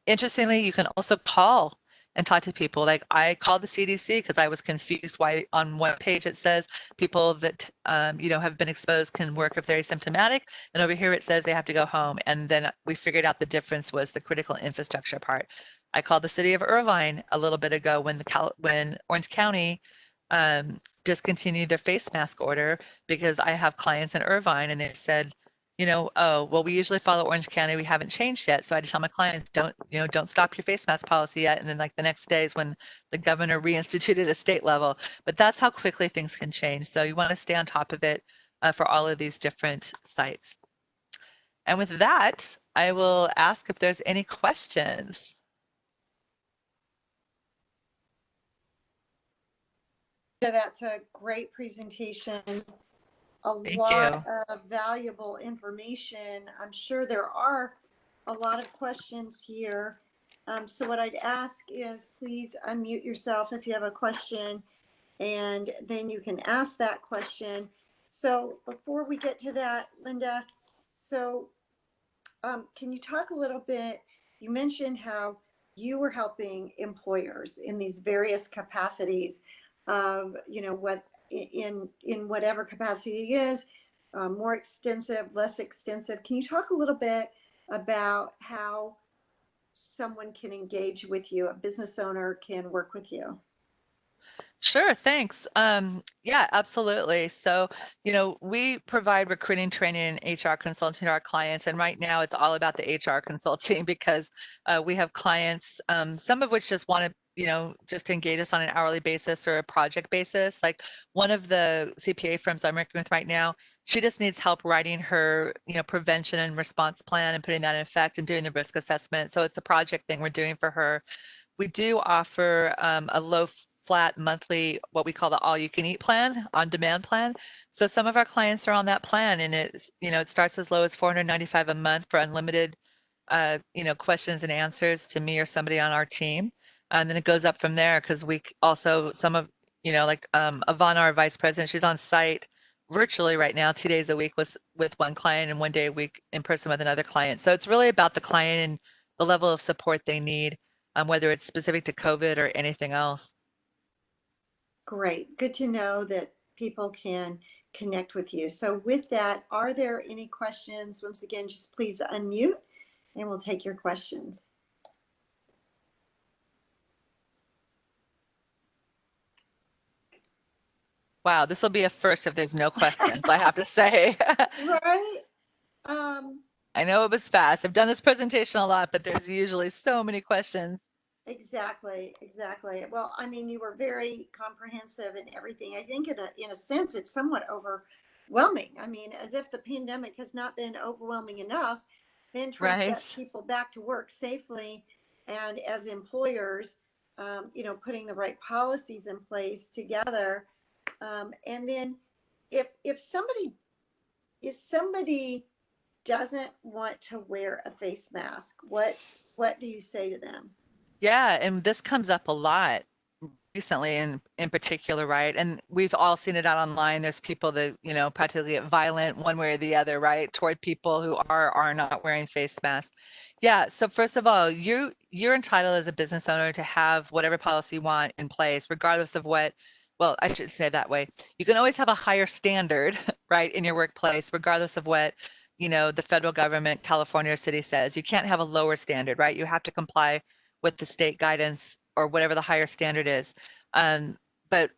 Interestingly, you can also call and talk to people. Like I called the CDC because I was confused why on one page it says people that have been exposed can work if they're asymptomatic, and over here it says they have to go home. And then we figured out the difference was the critical infrastructure part. I called the city of Irvine a little bit ago when Orange County discontinued their face mask order because I have clients in Irvine and they said, oh, well, we usually follow Orange County. We haven't changed yet. So I just tell my clients, don't stop your face mask policy yet. And then like the next day is when the governor reinstituted a state level. But that's how quickly things can change. So you want to stay on top of it for all of these different sites. And with that, I will ask if there's any questions. That's a great presentation. Thank lot you. of valuable information. I'm sure there are a lot of questions here. So what I'd ask is please unmute yourself if you have a question, and then you can ask that question. So before we get to that, Linda, so can you talk a little bit, you mentioned how you were helping employers in these various capacities of, what in whatever capacity it is, more extensive, less extensive. Can you talk a little bit about how someone can engage with you, a business owner can work with you? Sure, thanks. Yeah, absolutely. So, we provide recruiting training and HR consulting to our clients, and right now it's all about the HR consulting because we have clients, some of which just want to, just engage us on an hourly basis or a project basis. Like one of the CPA firms I'm working with right now, she just needs help writing her, prevention and response plan and putting that in effect and doing the risk assessment. So it's a project thing we're doing for her. We do offer a low flat monthly, what we call the all you can eat plan, on demand plan. So some of our clients are on that plan and it's, it starts as low as $495 a month for unlimited, questions and answers to me or somebody on our team. And then it goes up from there because we also, some of, like Ivana, our vice president, she's on site virtually right now, 2 days a week with one client and 1 day a week in person with another client. So it's really about the client and the level of support they need, whether it's specific to COVID or anything else. Great. Good to know that people can connect with you. So with that, are there any questions? Once again, just please unmute and we'll take your questions. Wow, this will be a first if there's no questions, I have to say. Right. I know it was fast. I've done this presentation a lot, but there's usually so many questions. Exactly. Well, I mean, you were very comprehensive and everything. I think in a sense, it's somewhat overwhelming. I mean, as if the pandemic has not been overwhelming enough, then trying to get Right. people back to work safely, and as employers, putting the right policies in place together. And then if somebody doesn't want to wear a face mask, what do you say to them? Yeah, and this comes up a lot recently in particular, right? And we've all seen it out online. There's people that, practically get violent one way or the other, right? Toward people who are not wearing face masks. Yeah, so first of all, you're entitled as a business owner to have whatever policy you want in place, regardless of what, well, I should say it that way. You can always have a higher standard, right, in your workplace, regardless of what, the federal government, California or city says. You can't have a lower standard, right? You have to comply with the state guidance or whatever the higher standard is. But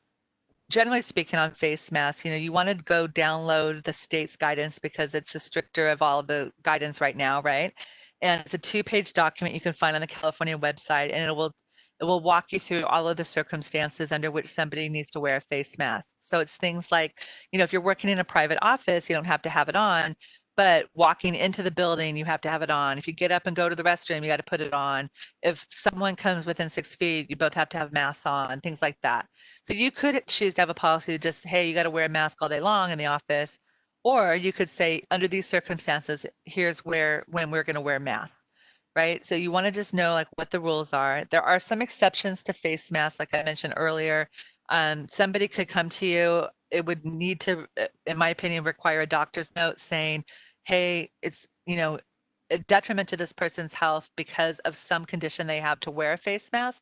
generally speaking on face masks, you want to go download the state's guidance because it's the stricter of all of the guidance right now, right? And it's a 2-page document you can find on the California website, and it will walk you through all of the circumstances under which somebody needs to wear a face mask. So it's things like, if you're working in a private office, you don't have to have it on, but walking into the building, you have to have it on. If you get up and go to the restroom, you got to put it on. If someone comes within 6 feet, you both have to have masks on, things like that. So you could choose to have a policy that just, hey, you got to wear a mask all day long in the office. Or you could say, under these circumstances, here's when we're going to wear masks, right? So you want to just know like what the rules are. There are some exceptions to face masks, like I mentioned earlier. Somebody could come to you. It would need to, in my opinion, require a doctor's note saying, hey, it's, a detriment to this person's health because of some condition they have to wear a face mask.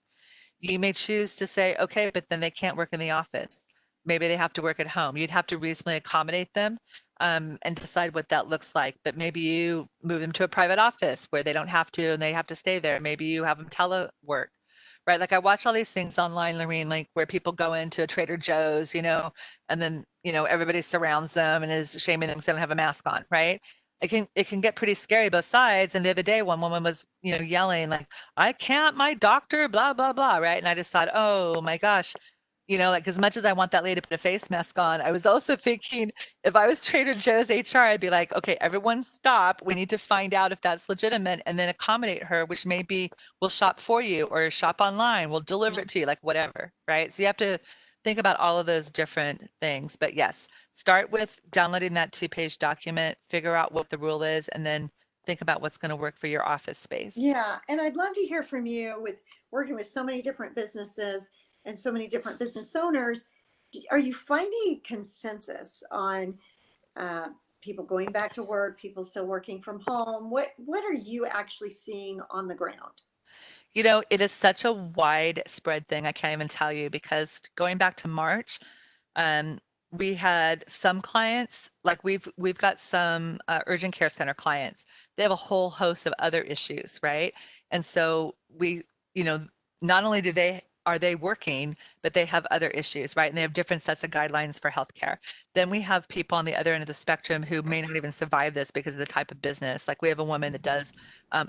You may choose to say, okay, but then they can't work in the office. Maybe they have to work at home. You'd have to reasonably accommodate them and decide what that looks like. But maybe you move them to a private office where they don't have to and they have to stay there. Maybe you have them telework, right? Like I watch all these things online, Loreen, like where people go into a Trader Joe's, and then, everybody surrounds them and is shaming them because they don't have a mask on, right? It can get pretty scary both sides. And the other day, one woman was, yelling like, I can't, my doctor, blah, blah, blah, right? And I just thought, oh my gosh, like as much as I want that lady to put a face mask on, I was also thinking if I was Trader Joe's HR, I'd be like, okay, everyone stop. We need to find out if that's legitimate and then accommodate her, which maybe we'll shop for you or shop online. We'll deliver it to you, like whatever, right? So you have to think about all of those different things. But yes, start with downloading that 2-page document, figure out what the rule is, and then think about what's going to work for your office space. Yeah, and I'd love to hear from you with working with so many different businesses and so many different business owners. Are you finding consensus on people going back to work, people still working from home? What are you actually seeing on the ground? It is such a widespread thing. I can't even tell you because going back to March, we had some clients, like we've got some urgent care center clients. They have a whole host of other issues, right? And so we, not only are they working, but they have other issues, right? And they have different sets of guidelines for healthcare. Then we have people on the other end of the spectrum who may not even survive this because of the type of business. Like we have a woman that does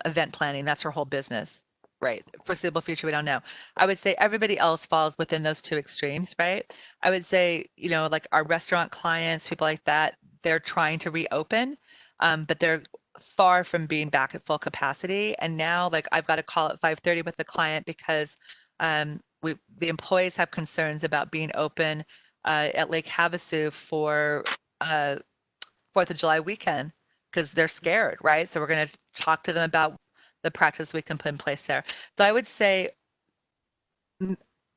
event planning. That's her whole business. Right. Foreseeable future, we don't know. I would say everybody else falls within those two extremes, right? I would say, like our restaurant clients, people like that, they're trying to reopen, but they're far from being back at full capacity. And now, like, I've got a call at 5:30 with the client because the employees have concerns about being open at Lake Havasu for 4th of July weekend because they're scared, right? So we're going to talk to them about the practice we can put in place there. So I would say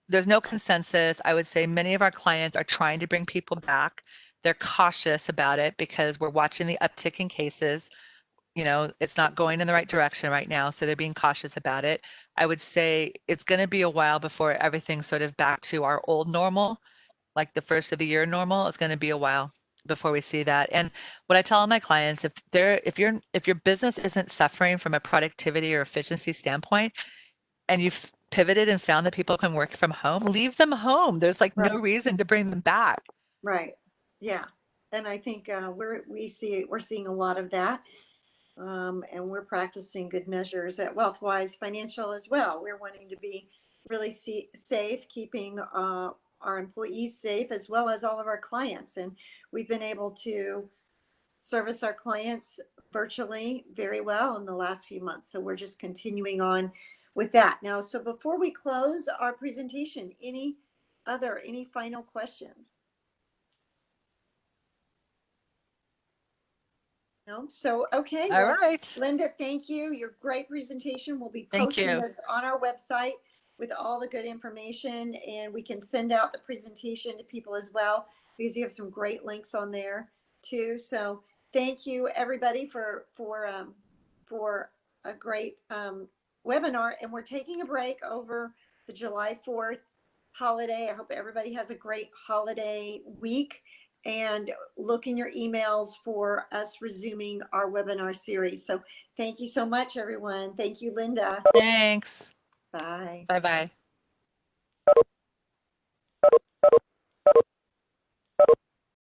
there's no consensus. I would say many of our clients are trying to bring people back. They're cautious about it because we're watching the uptick in cases. It's not going in the right direction right now, so they're being cautious about it. I would say it's going to be a while before everything's sort of back to our old normal. like the first of the year normal, it's going to be a while before we see that. And what I tell all my clients, if your business isn't suffering from a productivity or efficiency standpoint, and you've pivoted and found that people can work from home, leave them home. There's like no Right. reason to bring them back. Right. Yeah. And I think we're seeing a lot of that. And we're practicing good measures at Wealthwise Financial as well. We're wanting to be really safe, keeping our employees safe as well as all of our clients. And we've been able to service our clients virtually very well in the last few months. So we're just continuing on with that. Now, so before we close our presentation, any final questions? No? So, okay, All well, right. Linda, thank you. Your great presentation. We'll be Thank posting you. this on our website with all the good information, and we can send out the presentation to people as well because you have some great links on there too. So thank you everybody for a great webinar, and we're taking a break over the July 4th holiday. I hope everybody has a great holiday week, and look in your emails for us resuming our webinar series. So thank you so much, everyone. Thank you, Linda. Thanks. Bye. Bye-bye.